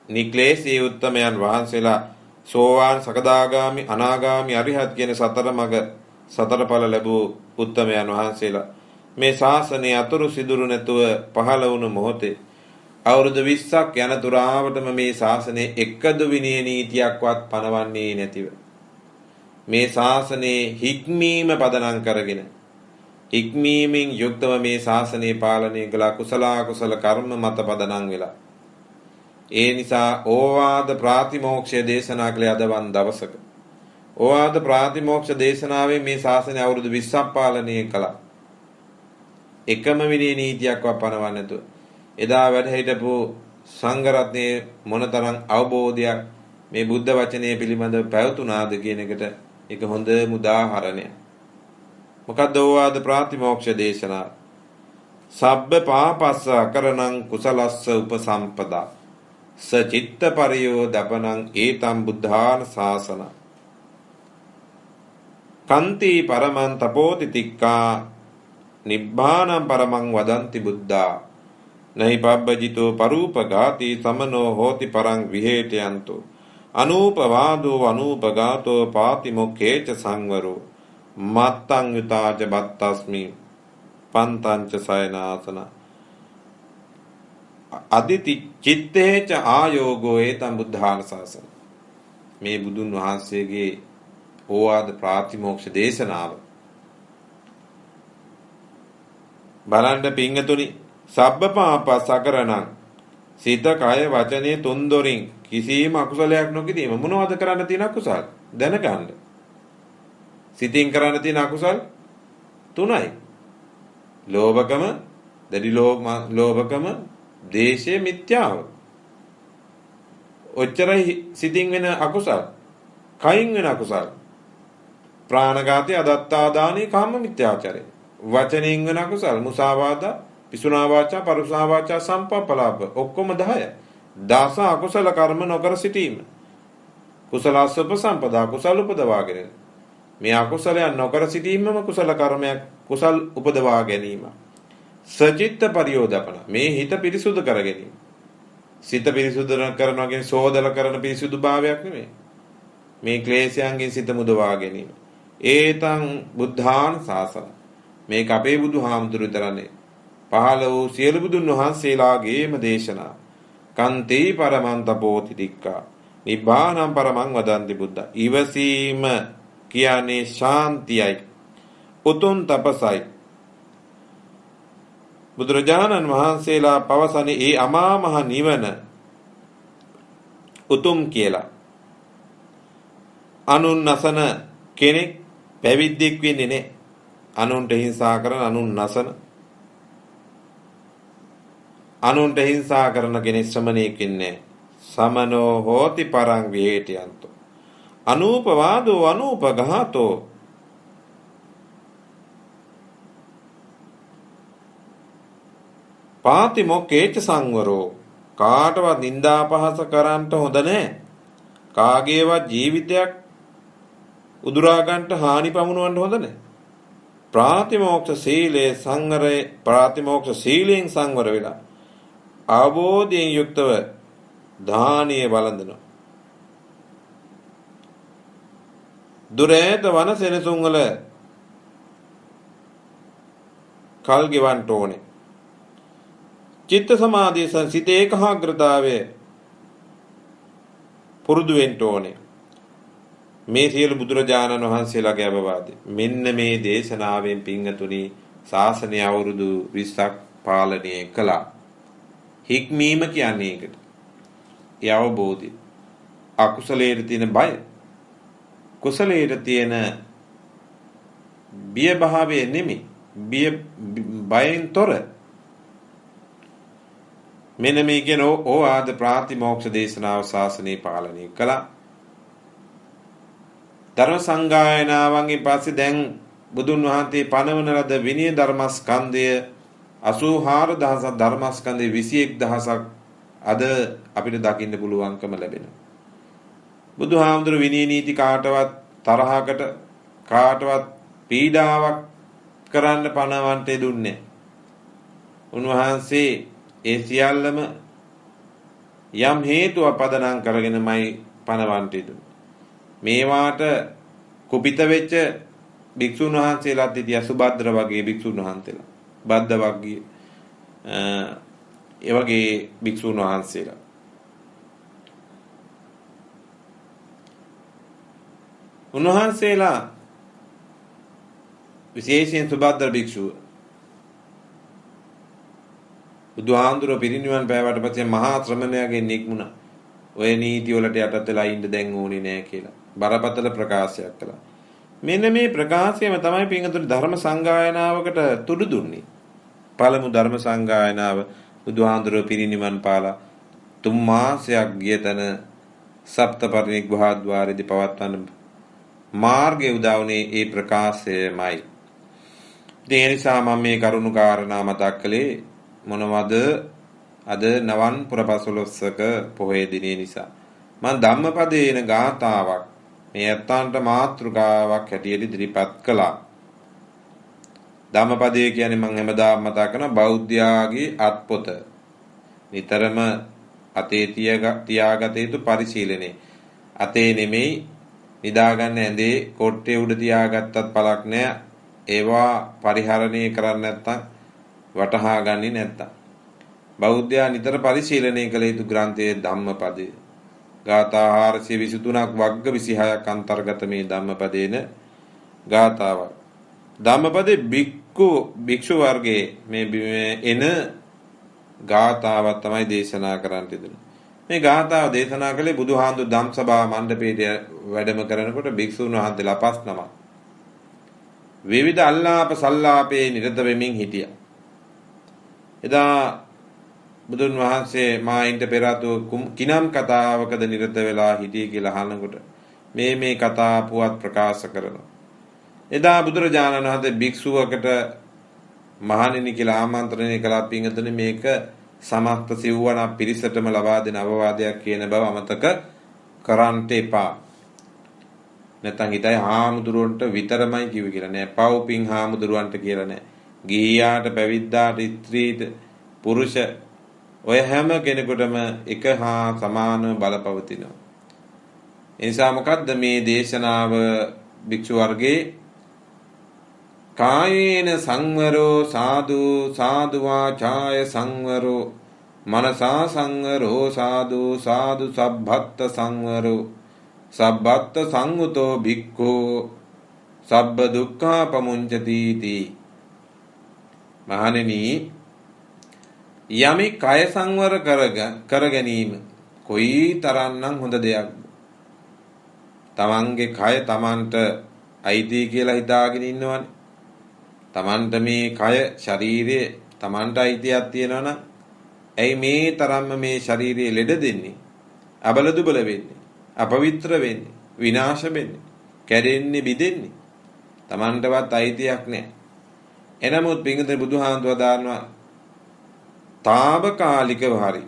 නික්ලේශී උත්තමයන් වහන්සේලා සෝවාන්, සකදාගාමි, අනාගාමි, අරිහත් කියන සතර මඟ සතර ඵල ලැබූ උත්තමයන් වහන්සේලා මේ ශාසනය අතුරු සිදුරු නැතුව පහළ වුණු මොහොතේ අවුරුදු 20ක් යන තුරාවටම මේ ශාසනයේ එකදු විනය නීතියක්වත් පනවන්නේ නැතිව මේ ශාසනයේ හික්මීම පදනම් කරගෙන හික්මීමෙන් යුක්තව මේ ශාසනය පාලනය කළ කුසල කර්ම මත පදනම් වෙලා. ඒ නිසා ඕවාද ප්‍රාතිමෝක්ෂය දේශනා කළේ අදවන් දවසක. ඕවාද ප්‍රාතිමෝක්ෂ දේශනාවේ මේ ශාසනය අවුරුදු 20ක් පාලනය කළා. එකම විනය නීතියක්වත් පනවන්නේ නැතුව. එදා වැඩ හිටපු සංඝ රත්නයේ මොනතරම් අවබෝධයක් මේ බුද්ධ වචනය පිළිබඳව පැවතුනාද කියන එකට ඒක හොඳම උදාහරණයක්. මොකද්ද ඕවාද ප්‍රාතිමෝක්ෂ දේශනාව? සබ්බ පාපස්ස අකරණං කුසලස්ස උපසම්පදා සචිත්ත පරියෝදපනං ඒතම් බුද්ධාන ශාසන කන්ති පරමං තපෝති තික්ඛා නිබ්බානං පරමං වදන්ති බුද්ධා නහි පබ්බජිතෝ පරූපඝාති සමනෝ හෝති පරං විහෙටයන්තෝ අනූපවාදෝ අනූපඝාතෝ පාතිමොක්ඛේච සංවරෝ මත්තං යුතාච බත්තස්මි පන්තංච සයනාසන අදිති චිත්තේච ආයෝගෝ ඒතම් බුද්ධාන ශාසන. මේ බුදුන් වහන්සේගේ ඕවාද ප්‍රාතිමෝක්ෂ දේශනාව බලන්න පිංගතුනි. සබ්බ පාපස් අකරණං සිත කය වචනේ තුන්දොරින් කිසිම අකුසලයක් නොකිරීම. මොනවද කරන්න තියෙන අකුසල් දැනගන්න. සිතින් කරන්න තියෙන අකුසල් තුනයි. ලෝභකම, දැඩි ලෝභකම, දේශය, මිත්‍යාව. ඔච්චරයි සිතින් වෙන අකුසල්. කයින් වෙන අකුසල් ප්‍රාණඝාතය, අදත්තාදානී, කාම මිත්‍යාචාරය. වචනෙන් වෙන අකුසල් මුසාවාදා, පිසුනා වාචා, පරුසා වාචා, සම්පප්පලාප. ඔක්කොම 10. දස අකුසල කර්ම නොකර සිටීම. කුසලස්ස උපසම්පදා, කුසල උපදවාගෙන. මේ අකුසලයන් නොකර සිටීමම කුසල කර්මයක්, කුසල් උපදවා ගැනීම. සචිත්ත පරියෝදපන, මේ හිත පිරිසුදු කර ගැනීම. සිත පිරිසුදු කරනවා කියන්නේ සෝදල කරන පිරිසුදු භාවයක් නෙමෙයි. මේ ක්ලේශයන්ගෙන් සිත මුදවා ගැනීම. ඒතං බුද්ධාන ශාසන. මේක අපේ බුදුහාමුදුරු විතරනේ. පහළ වූ සියලු බුදුන් වහන්සේලාගේම දේශනා. කන්තේ පරමං තපෝති තික්ඛා නිබ්බානං පරමං වදන්ති බුද්ධා. ඉවසීම කියන්නේ ශාන්තියයි, උතුම් තපසයි. බුදුරජාණන් වහන්සේලා පවසන්නේ ඒ අමා මහ නිවන උතුම් කියලා. අනුන් නසන කෙනෙක් පැවිද්දෙක් වෙන්නේ නැහැ. අනුන්ට හිංසා කරන, අනුන් නසන, අනුන්ට හිංසා කරන කෙනෙක් ශ්‍රමණයෙක් වෙන්නේ නැහැ. සමනෝ හෝති පරං විහෙටයන්තෝ අනූපවාදෝ අනූපඝාතෝ පාතිමොක්ඛේච සංවරෝ. කාටවත් නිନ୍ଦා පහස කරන්නට හොඳ නැහැ. කාගේවත් ජීවිතයක් උදුරා ගන්නට හානි පමුණවන්න හොඳ නැහැ. ප්‍රාතිමෝක්ෂ සීලේ සංවරේ, ප්‍රාතිමෝක්ෂ සීලෙන් සංවර වෙලා අවබෝධයෙන් යුක්තව දානීය වළඳනවා. දුරේත වන සෙනසුන් වල කල් ගෙවන්න ඕනේ. චිත්ත සමාධිය සංසිත ඒකාග්‍රතාවය පුරුදු වෙන්න ඕනේ. මේ සියලු බුදුරජාණන් වහන්සේලාගේ අවවාද මෙන්න මේ දේශනාවෙන් පිංගතුනි ශාසනය අවුරුදු 20ක් පාලනය කළා. හික්මීම කියන්නේ ඒකට. ඒ අවබෝධය. අකුසලයට තියෙන බය, කුසලයට තියෙන බිය භාවය නෙමෙයි. බයෙන් තොර. මෙන්න මේ කියන ඕආද ප්‍රාතිමෝක්ෂ දේශනාව ශාසනය පාලනය කළා. ධර්ම සංගායනාවන්ගෙන් පස්සේ දැන් බුදුන් වහන්සේ පනවන ලද විනය ධර්මස්කන්ධය 84000ක් ධර්මස්කන්ධය 21000ක් අද අපිට දකින්න පුළුවන්කම ලැබෙනවා. බුදුහාමුදුරු විනය නීති කාටවත් තරහකට කාටවත් පීඩාවක් කරන්න පනවන්ට දුන්නේ. උන්වහන්සේ ඒ සියල්ලම යම් හේතුවක් පදනම් කරගෙනමයි පනවන්ට දුන්නේ. මේවාට කුපිත වෙච්ච භික්ෂුන් වහන්සේලාත් ඉතියා සුභද්‍ර වගේ භික්ෂුන් වහන්සේලා, බද්ද වගේ ඒ වගේ භික්ෂුන් වහන්සේලා. උන්වහන්සේලා විශේෂයෙන් සුභද්‍ර භික්ෂුව බුදුහාමුදුරුවෝ පිරිනිවන් පෑවට පස්සේ මහා ශ්‍රමණයාගෙන් නික්මුණා. ඔය නීති වලට යටත් වෙලා ඉන්න දැන් ඕනේ නෑ කියලා බරපතල ප්‍රකාශයක් කළා. මෙන්න මේ ප්‍රකාශයම තමයි පින්වතුනි ධර්ම සංගායනාවකට තුඩු දුන්නේ. පළමු ධර්ම සංගායනාව බුදුහාමුදුරුවෝ පිරිනිවන් පාලා 3 මාසයක් ගිය තැන සප්තපරිනිග්‍රහද්වාරයේදී පවත්වන මාර්ගය උදා වුණේ ඒ ප්‍රකාශයමයි. ඒ නිසා මම මේ කරුණු කාරණා මතක් කළේ මොනවද? අද නවන් පුරපසළොස්වක පොහොය දිනේ නිසා මම ධම්මපදේන ගාථාවක් මේ අත්තන්ට මාතෘකාවක් හැටියට ඉදිරිපත් කළා. ධම්මපදේ කියන්නේ මම හැමදාම මතක් කරන බෞද්ධයාගේ අත්පොත. නිතරම අතේ තියාගත යුතු පරිශීලනයේ. අතේ නෙමෙයි නිදාගන්න ඇඳේ කොට්ටේ උඩ තියාගත්තත් පළක් නෑ. ඒවා පරිහරණය කරන්නේ නැත්තම් වටහා ගන්නේ නැත්තම්. බෞද්ධයා නිතර පරිශීලනය කළ යුතු ග්‍රන්ථයේ ධම්මපදය. ගාථා 423ක් වග්ග 26ක් අන්තර්ගත මේ ධම්මපදේන ගාථාවක්. ධම්මපදේ භික්ෂු වර්ගයේ මේ එන ගාථාවක් තමයි දේශනා කරන්න තිබුණේ. මේ ගාථාව දේශනා කළේ බුදුහාමුදුරු ධම්සභා මණ්ඩපයේ වැඩම කරනකොට භික්ෂුන් වහන්සේලා 5 නමක්. විවිධ අල්ලාප සල්ලාපේ නිරත වෙමින් හිටියා. එදා බුදුන් වහන්සේ මායින්ට පෙර කිනම් කතාවකද නිරත වෙලා හිටියේ කියලා අහනකොට මේ කතා පුවත් ප්‍රකාශ කරනවා. එදා බුදුරජාණන් වහන්සේ භික්ෂුවකට මහණෙනි කියලා ආමන්ත්‍රණය කළා. පින්වතුනි මේක සමස්ත සිව්වන පිරිසටම ලබා දෙන අවවාදයක් කියන බව අමතක කරන්ට එපා. නැත්නම් හිතයි හාමුදුරුවන්ට විතරමයි කිව්වේ කියලා නෑ. පව්පින් හාමුදුරුවන්ට කියලා නෑ. ගිහියාට පැවිද්දාට ස්ත්‍රීට පුරුෂ ඔය හැම කෙනෙකුටම එක හා සමානව බලපවතිනවා. ඒ නිසා මොකද්ද මේ දේශනාව? භික්ෂු වර්ගයේ කායේන සංවරෝ සාදු සාදු වාචාය සංවරෝ මනසා සංවරෝ සාදු සාදු සබ්බත්ත සංවරෝ සබ්බත්ත සංගුතෝ භික්ඛෝ සබ්බ දුක්ඛා පමුංචති තී. මහණෙනි යමි කය සංවර කර ගැනීම කොයි තරම්නම් හොඳ දෙයක්ද? තමන්ගේ කය තමන්ට අයිති කියලා හිතාගෙන ඉන්නවනේ. තමන්ට මේ කය ශරීරය තමන්ට අයිතියක් තියෙනවනම් ඇයි මේ තරම්ම මේ ශරීරයේ ලෙඩ දෙන්නේ? අබල දුබල වෙන්නේ, අපවිත්‍ර වෙන්නේ, විනාශ වෙන්නේ, කැඩෙන්නේ, බිඳෙන්නේ. තමන්ටවත් අයිතියක් නැහැ. එනමුත් පින්වතුනි බුදුහාමුදුරුවෝ දානවා తాවකාලිකව හරි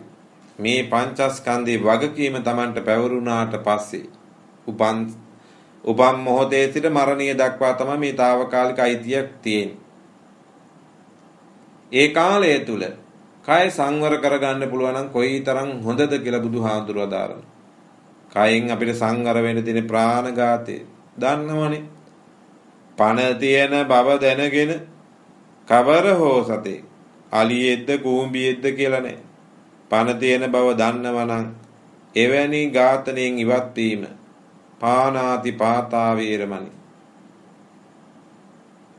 මේ පංචස්කන්ධේ වගකීම තමන්ට පැවරුණාට පස්සේ උපන් මොහොතේ සිට මරණය දක්වා තමයි මේ తాවකාලික අයිතියක් තියෙන්නේ. ඒ කාලය තුල කය සංවර කරගන්න පුළුවන් නම් කොයිතරම් හොඳද කියලා බුදුහාමුදුරුවෝ දාරනවා. කයෙන් අපිට සංවර වෙන්න තියෙන ප්‍රාණඝාතය දන්නවනේ. පණ තියෙන බව දැනගෙන කවර හෝ සතේ අලියෙද්ද කූඹියෙද්ද කියලා නෑ. පණ තියෙන බව දන්නවනම් එවැනි ඝාතනයෙන් ඉවත් වීම පානාති පාතා වේරමණි.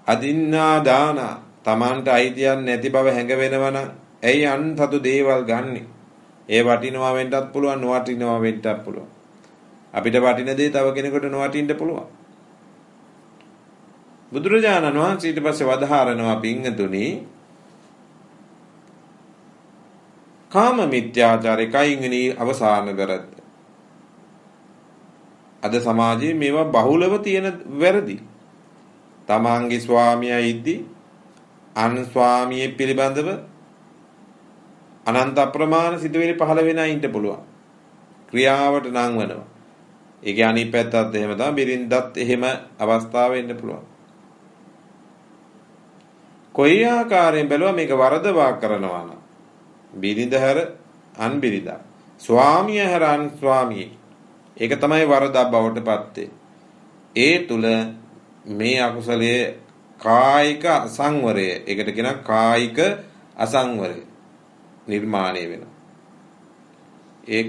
අදින්නා දාන තමන්ට අයිතියක් නැති බව හැඟවෙනවනම් ඇයි අන්තතු දේවල් ගන්නෙ? ඒ වටිනවා වෙන්නත් පුළුවන්, නොවටිනවා වෙන්නත් පුළුවන්. අපිට වටින දේ තව කෙනෙකුට නොවටින්න පුළුවන්. බුදුරජාණන් වහන්සේ ඊට පස්සේ වදාහරනවා පින්තුනි කාම මිත්‍යාචාරය කයින්ගනි අවසාන කරද්ද. අද සමාජයේ මේවා බහුලව තියෙන වැරදි. තමාන්ගේ ස්වාමියා ඉද්දි අන් ස්වාමියෙක් පිළිබඳව අනන්ත අප්‍රමාණ සිතුවිලි පහළ වෙන අයින්ට පුළුවන්. ක්‍රියාවට නම් වෙනවා. ඒකේ අනිත් පැත්තත් එහෙම තමයි. බිරින්දත් එහෙම අවස්ථාව වෙන්න පුළුවන්. කොයි ආකාරයෙන් බැලුවා මේක වරදවා කරනවා නම් බිරිඳ හැර අන් බිරිඳා ස්වාමිය හැර අන් ස්වාමියෙක් ඒක තමයි වරදක් බවට පත් වෙන්නේ. ඒ තුල මේ අකුසලයේ කායික අසංවරය ඒකට කියනවා කායික අසංවරය නිර්මාණය වෙනවා. ඒ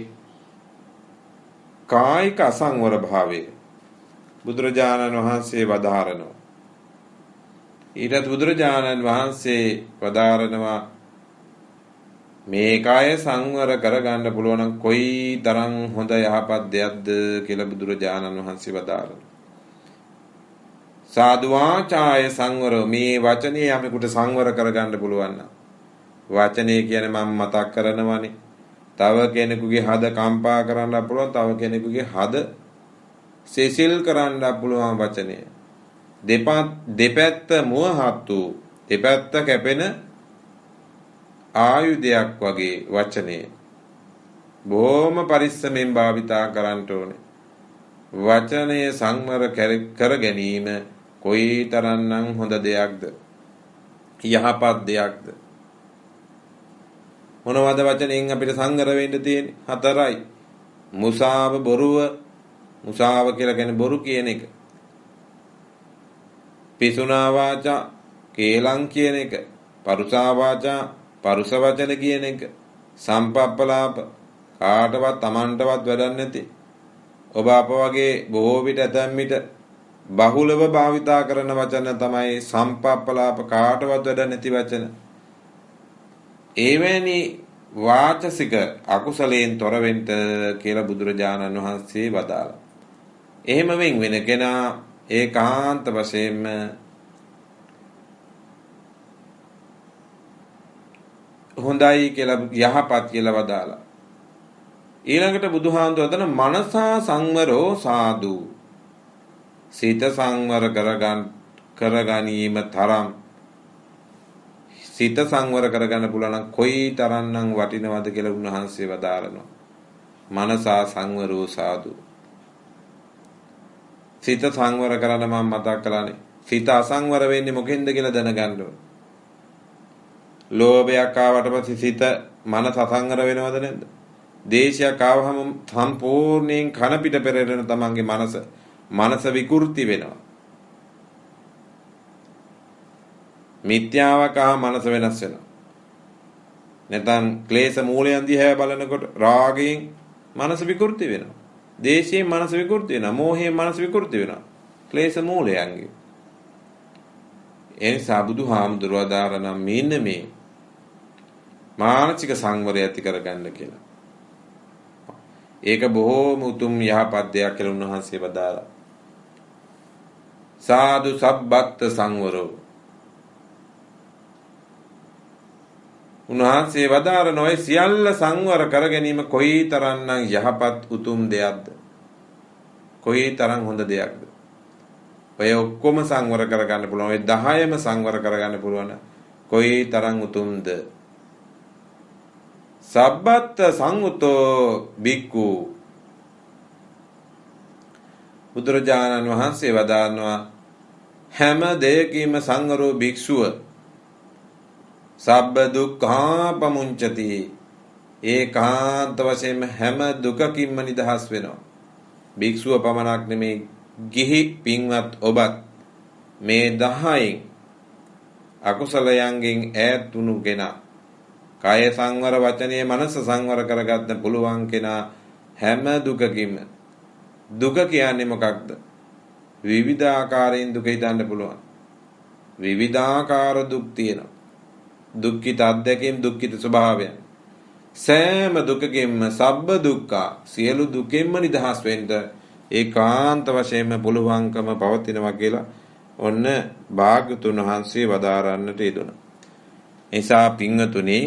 කායික අසංවර භාවය බුදුරජාණන් වහන්සේ වදාරනවා. ඊටත් බුදුරජාණන් වහන්සේ වදාරනවා මේ කාය සංවර කරගන්න පුළුවන් නම් කොයි තරම් හොඳ යහපත් දෙයක්ද කියලා බුදුරජාණන් වහන්සේ වදාරනවා. සාදු වාචාය සංවර මේ වචනේ යමෙකුට සංවර කරගන්න පුළුවන් නම් වචනේ කියන්නේ මම මතක් කරනවානේ. තව කෙනෙකුගේ හද කම්පා කරන්න පුළුවන්. තව කෙනෙකුගේ හද සෙසිල් කරන්න පුළුවන් වචනය. දෙපැත්ත මුවහත් වූ දෙපැත්ත කැපෙන ආයුධයක් වගේ වචනය. බොහොම පරිස්සමෙන් භාවිතා කරන්න ඕනේ. වචනය සංවර කර ගැනීම කොයි තරම්නම් හොඳ දෙයක්ද යහපත් දෙයක්ද. මොනවද වචනෙන් අපිට සංවර වෙන්න තියෙන්නේ? 4යි. මුසාව බොරුව. මුසාව කියලා කියන්නේ බොරු කියන එක. පිසුනා වාචා කේලම් කියන එක. පරුසා වාචා පරුස වචන කියන එක. සම්පප්පලාප කාටවත් Tamanටවත් වැඩක් නැති. ඔබ අප වගේ බොහෝ විට ඇතැම් විට බහුලව භාවිතා කරන වචන තමයි සම්පප්පලාප කාටවත් වැඩක් නැති වචන. එවැනි වාචසික අකුසලයෙන් තොර වෙන්න කියලා බුදුරජාණන් වහන්සේ වදාළා. එහෙම වෙන කෙනා ඒකාන්ත වශයෙන්ම හොඳයි කියලා යහපත් කියලා වදාළා. ඊළඟට බුදුහාමුදුරුවෝ වදන මනසා සංවරෝ සාදු. සිත සංවර කරගැනීම තරම් සිත සංවර කරගන්න පුළුවන් නම් කොයි තරම්නම් වටිනවද කියලා උන්වහන්සේ වදාරනවා. මනසා සංවරෝ සාදු. සිත සංවර කරන්න මම මතක් කළානේ. සිත අසංවර වෙන්නේ මොකෙන්ද කියලා දැනගන්න ඕන. ලෝභයක් ආවට පස්සේ සිත මනස අසංවර වෙනවද නැද්ද? දේශයක් ආවම සම්පූර්ණයෙන් කන පිට පෙරලෙන තමන්ගේ මනස විකෘති වෙනවා. මිත්‍යාවක් ආව මනස වෙනස් වෙනවා. නැත්නම් ක්ලේශ මූලයන් දිහා බලනකොට රාගයෙන් මනස විකෘති වෙනවා. දේශයෙන් මනස විකෘති වෙනවා. මෝහයෙන් මනස විකෘති වෙනවා. ක්ලේශ මූලයන්ගේ. එනිසා බුදුහාමුදුරුවෝ දාරන මෙන්න මේ මානසික සංවරය ඇති කරගන්න කියලා. ඒක බොහෝම උතුම් යහපත් දෙයක් කියලා උන්වහන්සේ වදාළා. සාදු සබ්බත් සංවරෝ. උන්වහන්සේ වදාරන ඔය සියල්ල සංවර කර ගැනීම කොයි තරම්නම් යහපත් උතුම් දෙයක්ද? කොයි තරම් හොඳ දෙයක්ද? ඔය ඔක්කොම සංවර කරගන්න පුළුවන්. ඔය 10ම සංවර කරගන්න පුළුවන්. කොයි තරම් උතුම්ද? සබ්බත් සංඋතෝ බික්ඛු. බුදුරජාණන් වහන්සේ වදාරනවා හැම දෙයකින්ම සංවරෝ භික්ෂුව සබ්බ දුක්ඛාපමුංචති. ඒකාන්ත වශයෙන්ම හැම දුකකින්ම නිදහස් වෙනවා. භික්ෂුව පමණක් නෙමේ ගිහි පින්වත් ඔබත් මේ 10න් අකුසලයන්ගෙන් ඈත් වුණු කෙනා, කාය සංවර වචනේ මනස සංවර කරගන්න පුළුවන් කෙනා හැම දුකකින්ම. දුක කියන්නේ මොකක්ද? විවිධාකාරයෙන් දුක හිතන්න පුළුවන්. විවිධාකාර දුක් තියෙනවා. දුක්ඛිත අධ්‍යක්ීම් දුක්ඛිත ස්වභාවයන්. සෑම දුකකින්ම සබ්බ දුක්ඛ සියලු දුකෙන්ම නිදහස් වෙන්න ඒකාන්ත වශයෙන්ම පුළුවන්කම පවතිනවා කියලා ඔන්න භාග්‍යතුන් වහන්සේ වදාරන්නට යෙදුණා. එසා පින්වතුනි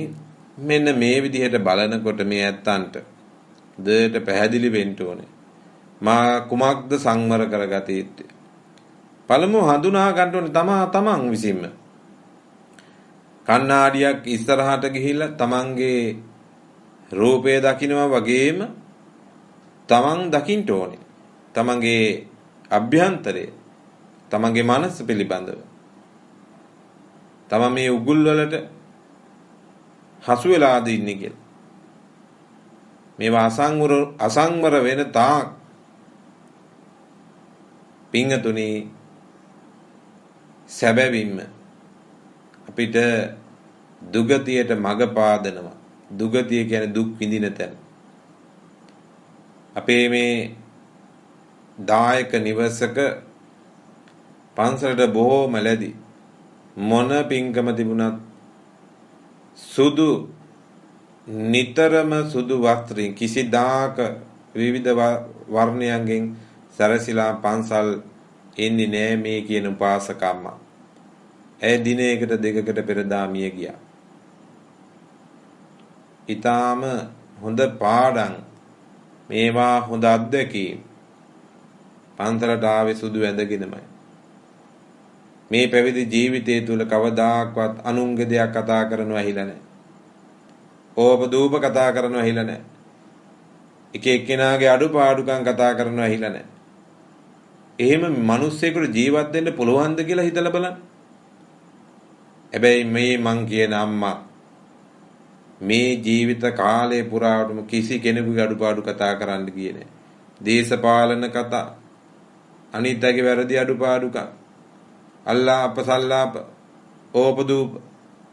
මෙන්න මේ විදිහට බලනකොට මේ ඇත්තන්ට දෙයට පැහැදිලි වෙන්න ඕනේ. මා කුමක්ද සංවර කරගත යුත්තේ? පළමුව හඳුනා ගන්න ඕනේ තමන් විසින්ම. කණ්ණාඩියක් ඉස්සරහට ගිහිල්ලා තමන්ගේ රූපය දකිනවා වගේම තමන් දකින්න ඕනේ. තමන්ගේ අභ්‍යන්තරය, තමන්ගේ මනස පිළිබඳව. තමන් මේ උගුල් වලට හසු වෙලාද ඉන්නේ කියලා. මේවා අසංවර වෙන තාක් පින්තුනි සැබවින්ම අපිට දුගතියට මඟ පාදනවා. දුගතිය කියන්නේ දුක් විඳින තැන. අපේ මේ දායක නිවසක පන්සලට බොහෝම ලැබි මොන පින්කම තිබුණත් සුදු නිතරම සුදු වස්ත්‍රයෙන් කිසිදාක විවිධ වර්ණයන්ගෙන් සැරසිලා පන්සල් එන්නේ නෑ මේ කියන උපාසකම්ම. ඒ දිනයකට දෙකකට පෙර දාමිය ගියා. ඊටාම හොඳ පාඩම් මේවා හොඳ අත්දැකීම් පන්සලට ආවේ සුදු ඇඳගෙනමයි. මේ පැවිදි ජීවිතය තුල කවදාක්වත් අනුන්ගේ දෙයක් කතා කරනව ඇහිලා නැහැ. ඕපදූප කතා කරනව ඇහිලා නැහැ. එක එක්කෙනාගේ අඩුපාඩුකම් කතා කරනව ඇහිලා නැහැ. එහෙම මිනිස්සෙකුට ජීවත් වෙන්න පුළුවන්ද කියලා හිතලා බලන්න. හැබැයි මේ මං කියන අම්මා මේ ජීවිත කාලය පුරාවටම කිසි කෙනෙකුගේ අඩුපාඩු කතා කරන්න ගියේ නැහැ. දේශපාලන කතා, අනිත්‍යගේ වැරදි අඩුපාඩුකම්, අල්ලාප සල්ලාප, ඕපදූප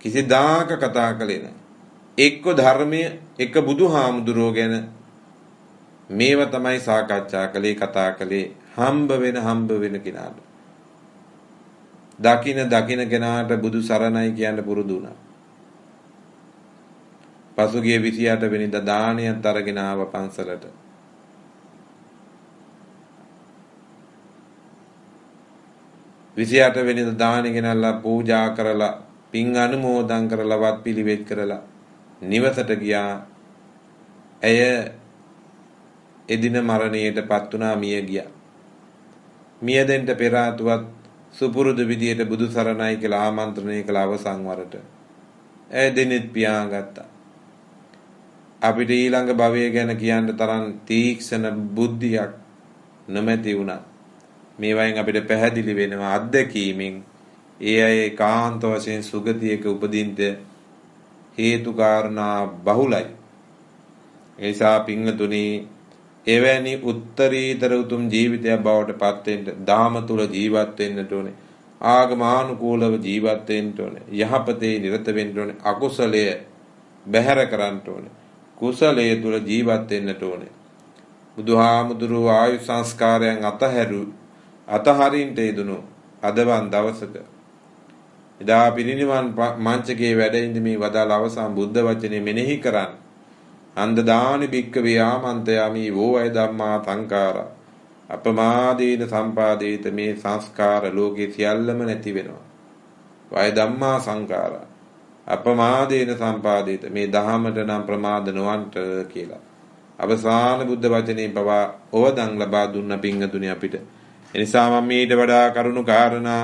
කිසිදාක කතා කළේ නැහැ. එක්ක ධර්මය, එක්ක බුදුහාමුදුරුවෝ ගැන මේව තමයි සාකච්ඡා කළේ, කතා කළේ හම්බ වෙන කෙනාට. දකින කෙනාට බුදු සරණයි කියන්න පුරුදු වුණා. පසුගිය 28 වෙනිදා දානියත් අරගෙන ආව පන්සලට. විසියට වෙනිදා දානි ගෙනල්ලා පූජා කරලා පින් අනුමෝදන් කරලා වත් පිළිවෙත් කරලා නිවසට ගියා. ඇය එදින මරණයටපත් වුණා, මිය ගියා. මිය දෙන්න පෙර ආතුවත් සුපුරුදු විදියට බුදු සරණයි කියලා ආමන්ත්‍රණය කළ අවසන් වරට ඇය දෙනෙත් පියාගත්තා. අපිට ඊළඟ භවය ගැන කියන්න තරම් තීක්ෂණ බුද්ධියක් නොමැති වුණා. මේවයින් අපිට පැහැදිලි වෙනවා අත්දැකීමෙන් ඒ අය ඒකාන්ත වශයෙන් සුගතියක උපදින්න හේතු කාරණා බහුලයි. ඒ නිසා පින්තුනි එවැනි උත්තරීතර උතුම් ජීවිතයක් බවට පත් වෙන්න ධාම තුල ජීවත් වෙන්නට ඕනේ. ආගමානුකූලව ජීවත් වෙන්න ඕනේ. යහපතේ නිරත වෙන්න ඕනේ. අකුසලය බැහැර කරන්න ඕනේ. කුසලයේ තුල ජීවත් වෙන්නට ඕනේ. බුදුහාමුදුරුවෝ ආයු සංස්කාරයන් අතහරින්ට යෙදුණු අදවන් දවසක එදා පිරිනිවන් මංචකයේ වැඩ ඉඳිමි වදාළ අවසන් බුද්ධ වචනේ මෙනෙහි කරන් අන්ද දානි භික්ඛවේ ආමන්ත්‍රයාමි වූ අය ධම්මා සංඛාරා අපමාදීන සම්පාදේත මේ සංස්කාර ලෝකේ සියල්ලම නැති වෙනවා. වය ධම්මා සංඛාරා අපමාදීන සම්පාදේත මේ දහමට නම් ප්‍රමාද නොවන්ට කියලා අවසාන බුද්ධ වචනේ පවා ඕවදන් ලබා දුන්න පිංගතුනි අපිට. එනිසා මම ඊට වඩා කරුණු කාරණා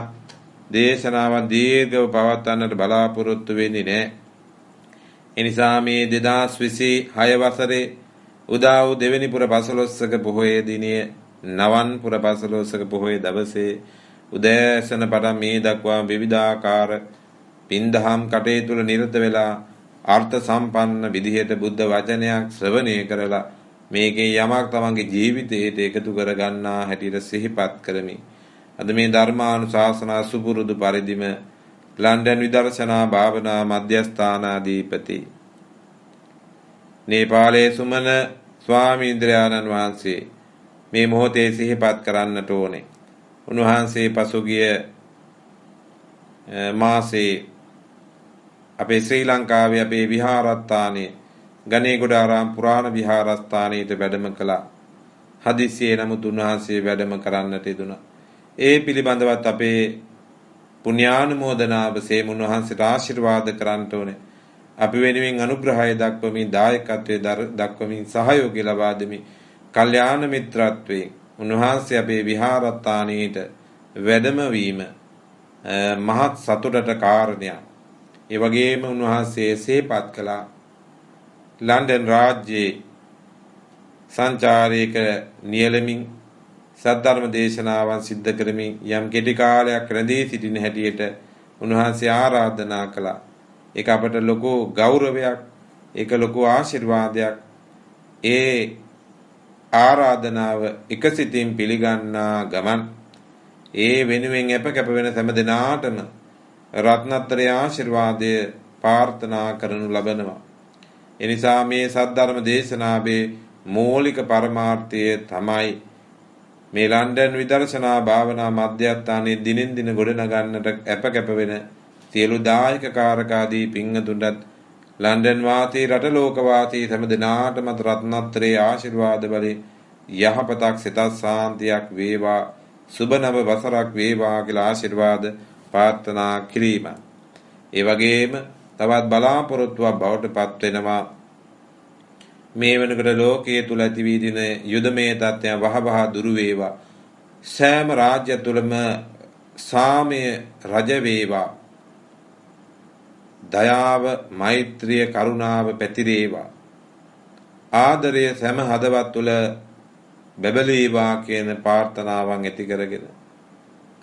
දේශනාවන් දීර්ඝව පවත්වන්නට බලාපොරොත්තු වෙන්නේ නැහැ. එනිසා මේ 2026 වසරේ උදා වූ දෙවෙනි පුර 15ක පොහොය දිනයේ නවන් පුර 15ක පොහොය දවසේ උදෑසන පටන් මේ දක්වා විවිධාකාර පින්දහම් කටයුතු වල නිරත වෙලා අර්ථ සම්පන්න විදිහට බුද්ධ වචනයක් ශ්‍රවණය කරලා මේකේ යමක් තමන්ගේ ජීවිතයට එකතු කර ගන්නා හැටියට සිහිපත් කරමි. අද මේ ධර්මානුශාසනා සුපුරුදු පරිදිම ලන්ඩන් විදර්ශනා භාවනා මධ්‍යස්ථානාධිපති නේපාලයේ සුමන ස්වාමීන්ද්‍රයාණන් වහන්සේ මේ මොහොතේ සිහිපත් කරන්නට ඕනේ. උන්වහන්සේ පසුගිය මාසේ අපේ ශ්‍රී ලංකාවේ අපේ විහාරස්ථානයේ ගණේගොඩාරාම පුරාණ විහාරස්ථානයට වැඩම කළා. හදිසියේ නමුත් උන්වහන්සේ වැඩම කරන්නට යෙදුණා. ඒ පිළිබඳවත් අපේ පුණ්‍යානුමෝදනාව සේම උන්වහන්සේට ආශිර්වාද කරන්නට ඕනේ. අපි වෙනුවෙන් අනුග්‍රහය දක්වමින් දායකත්වයේ දක්වමින් සහයෝගය ලබා දෙමින් කල්යාණ මිත්‍රත්වයෙන් උන්වහන්සේ අපේ විහාරස්ථානයේට වැඩම වීම මහත් සතුටට කාරණයක්. ඒ වගේම උන්වහන්සේ සේපත් කළා ලන්ඩන් රාජ්‍යයේ සංචාරයක නියැලෙමින් සද්ධර්ම දේශනාවන් සිද්ධ කරමින් යම් කෙටි කාලයක් රැඳී සිටින හැටියට උන්වහන්සේ ආරාධනා කළා. ඒක අපට ලොකු ගෞරවයක්, ඒක ලොකු ආශිර්වාදයක්. ඒ ආරාධනාව එකසිතින් පිළිගන්නා ගමන් ඒ වෙනුවෙන් අප කැප වෙන හැම දිනාටම රත්නත්‍රය ආශිර්වාදය ප්‍රාර්ථනා කරනු ලබනවා. එනිසා මේ සද්ධර්ම දේශනාවේ මූලික පරමාර්ථය තමයි මේ ලන්ඩන් විදර්ශනා භාවනා මධ්‍යස්ථානයේ දිනෙන් දින ගොඩනගන්නට අප කැප වෙන සියලු දායක කාරකාදී පින්වතුන්ට ලන්ඩන් වාසී රට ලෝක වාසී හැම දිනාටම රත්නත්‍රයේ ආශිර්වාද බලේ යහපතක් සිතක් සාන්තියක් වේවා, සුබ නව වසරක් වේවා කියලා ආශිර්වාද ප්‍රාර්ථනා කිරීම. ඒ වගේම තවත් බලාපොරොත්තුවක් බවට පත් වෙනවා මේ වෙනකොට ලෝකයේ තුල ඇති වී දින යුදමය තත්ත්වයන් වහවහ දුරු වේවා. සෑම රාජ්‍ය තුලම සාමය රජ වේවා. දයාව, මෛත්‍රිය, කරුණාව පැතිරේවා. ආදරය සෑම හදවත් තුල බබලේවා කියන ප්‍රාර්ථනාවන් ඇති කරගෙන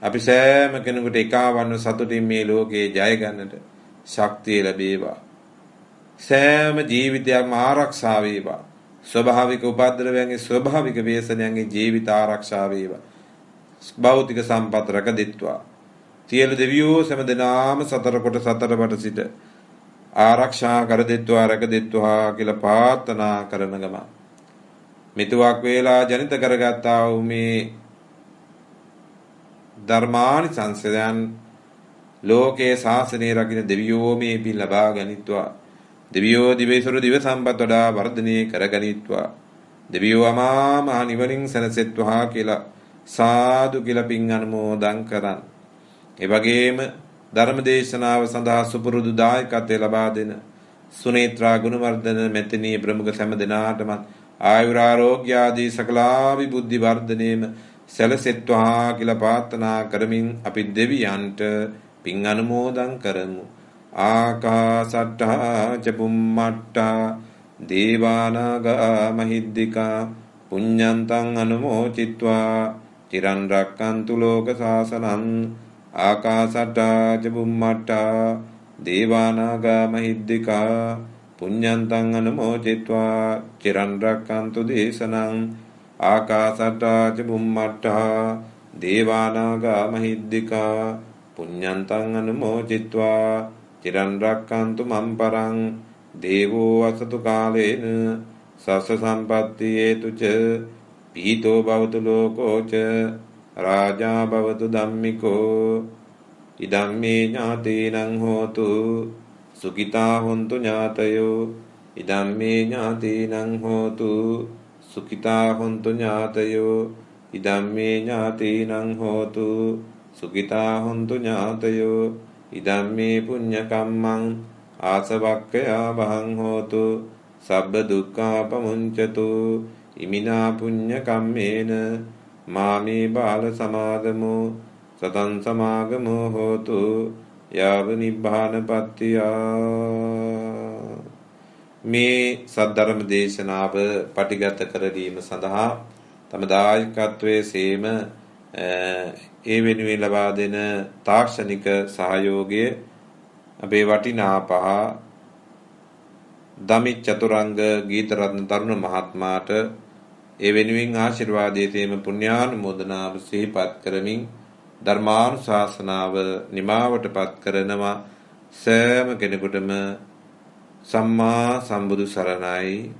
අපි සෑම කෙනෙකුට එකවන්ව සතුටින් මේ ලෝකේ ජය ගන්නට ශක්තිය ලැබේවා. සෑම ජීවිතයක්ම ආරක්ෂා වේවා. ස්වභාවික උපද්‍රවයන්ගේ ස්වභාවික ව්‍යසනයන්ගේ ජීවිත ආරක්ෂා වේවා. භෞතික සම්පත් රැකදෙත්වා. සියලු දෙවියෝ සෑම දිනාම සතර කොට සතර බට සිට ආරක්ෂා කරදෙත්වා රැකදෙත්වා කියලා ප්‍රාර්ථනා කරන ගම මිතුවක් වේලා ජනිත කරගත්තා වූ මේ ධර්මානිසංසයන් ලෝකේ ශාසනය රකින්න දෙවියෝ මේ පින් ලබා ගනිත්වා. දෙවියෝ දිවයිසුරු දිව සම්පත් වඩා වර්ධනය කරගනිත්වා. දෙවියෝ අමා මහ නිවනින් සැනසෙත්වා කියලා සාදු කියලා පින් අනුමෝදන් කරන්. ඒ වගේම ධර්ම දේශනාව සඳහා සුපුරුදු දායකත්වය ලබා දෙන සුනේත්‍රා ගුණවර්ධන මෙතනිය ප්‍රමුඛ සෑම දෙනාටම ආයුරාරෝග්‍ය ආදී සකලාවි බුද්ධි වර්ධනයේම සැලසෙත්වා කියලා ප්‍රාර්ථනා කරමින් අපි දෙවියන්ට පින් අනුමෝදන් කරමු. ආකාසට්ටා ච බුම්මට්ටා දේවානාගා මහිද්దికා පුඤ්ඤන්තං අනුමෝචිත්වා චිරන් රක්칸තු ලෝක සාසනං. ආකාසට්ටා ච බුම්මට්ටා දේවානාගා මහිද්దికා පුඤ්ඤන්තං අනුමෝචිත්වා චිරන් රක්칸තු දේශනං. ආකාසට්ටා ච බුම්මට්ටා දේවානාගා මහිද්దికා පුඤ්ඤන්තං අනුමෝචිත්වා චිරන් රක්칸තු මම් පරං. දේවෝ අසතු කාලේන සස්ස සම්පත්ති හේතුච පීතෝ භවතු ලෝකෝච රාජා භවතු ධම්මිකෝ ඉදම්මේ ඥාතීනං හෝතු සුඛිතා හොන්තු ඥාතයෝ. ඉදම්මේ ඥාතීනං හෝතු සුඛිතා හොන්තු ඥාතයෝ. ඉදම්මේ ඥාතීනං හෝතු සුඛිතා හොන්තු ඥාතයෝ. ඉදම්මේ පුඤ්ඤ කම්මං ආසවක්ඛයා වහං හෝතු සබ්බ දුක්ඛාපමුංචතු. ඉමිනා පුඤ්ඤ කම්මේන මාමේ බාල සමාගමෝ සතං සමාගමෝ හෝතු යාව නිබ්බානපත්තිය. මේ සද්ධර්ම දේශනාව පටිගත කරදීම සඳහා තම දායකත්වයේ සේම ඒ වෙනුවෙන් ලබා දෙන තාක්ෂණික සහයෝගය අපේ වටිනා පහ දමිත් චතුරංග ගීතරත්න තරුණ මහත්මයාට ඒ වෙනුවෙන් ආශිර්වාදයේ තේම පුණ්‍යානුමෝදනාව සිහිපත් කරමින් ධර්මානුශාසනාව නිමාවටපත් කරනවා. සෑම කෙනෙකුටම සම්මා සම්බුදු සරණයි.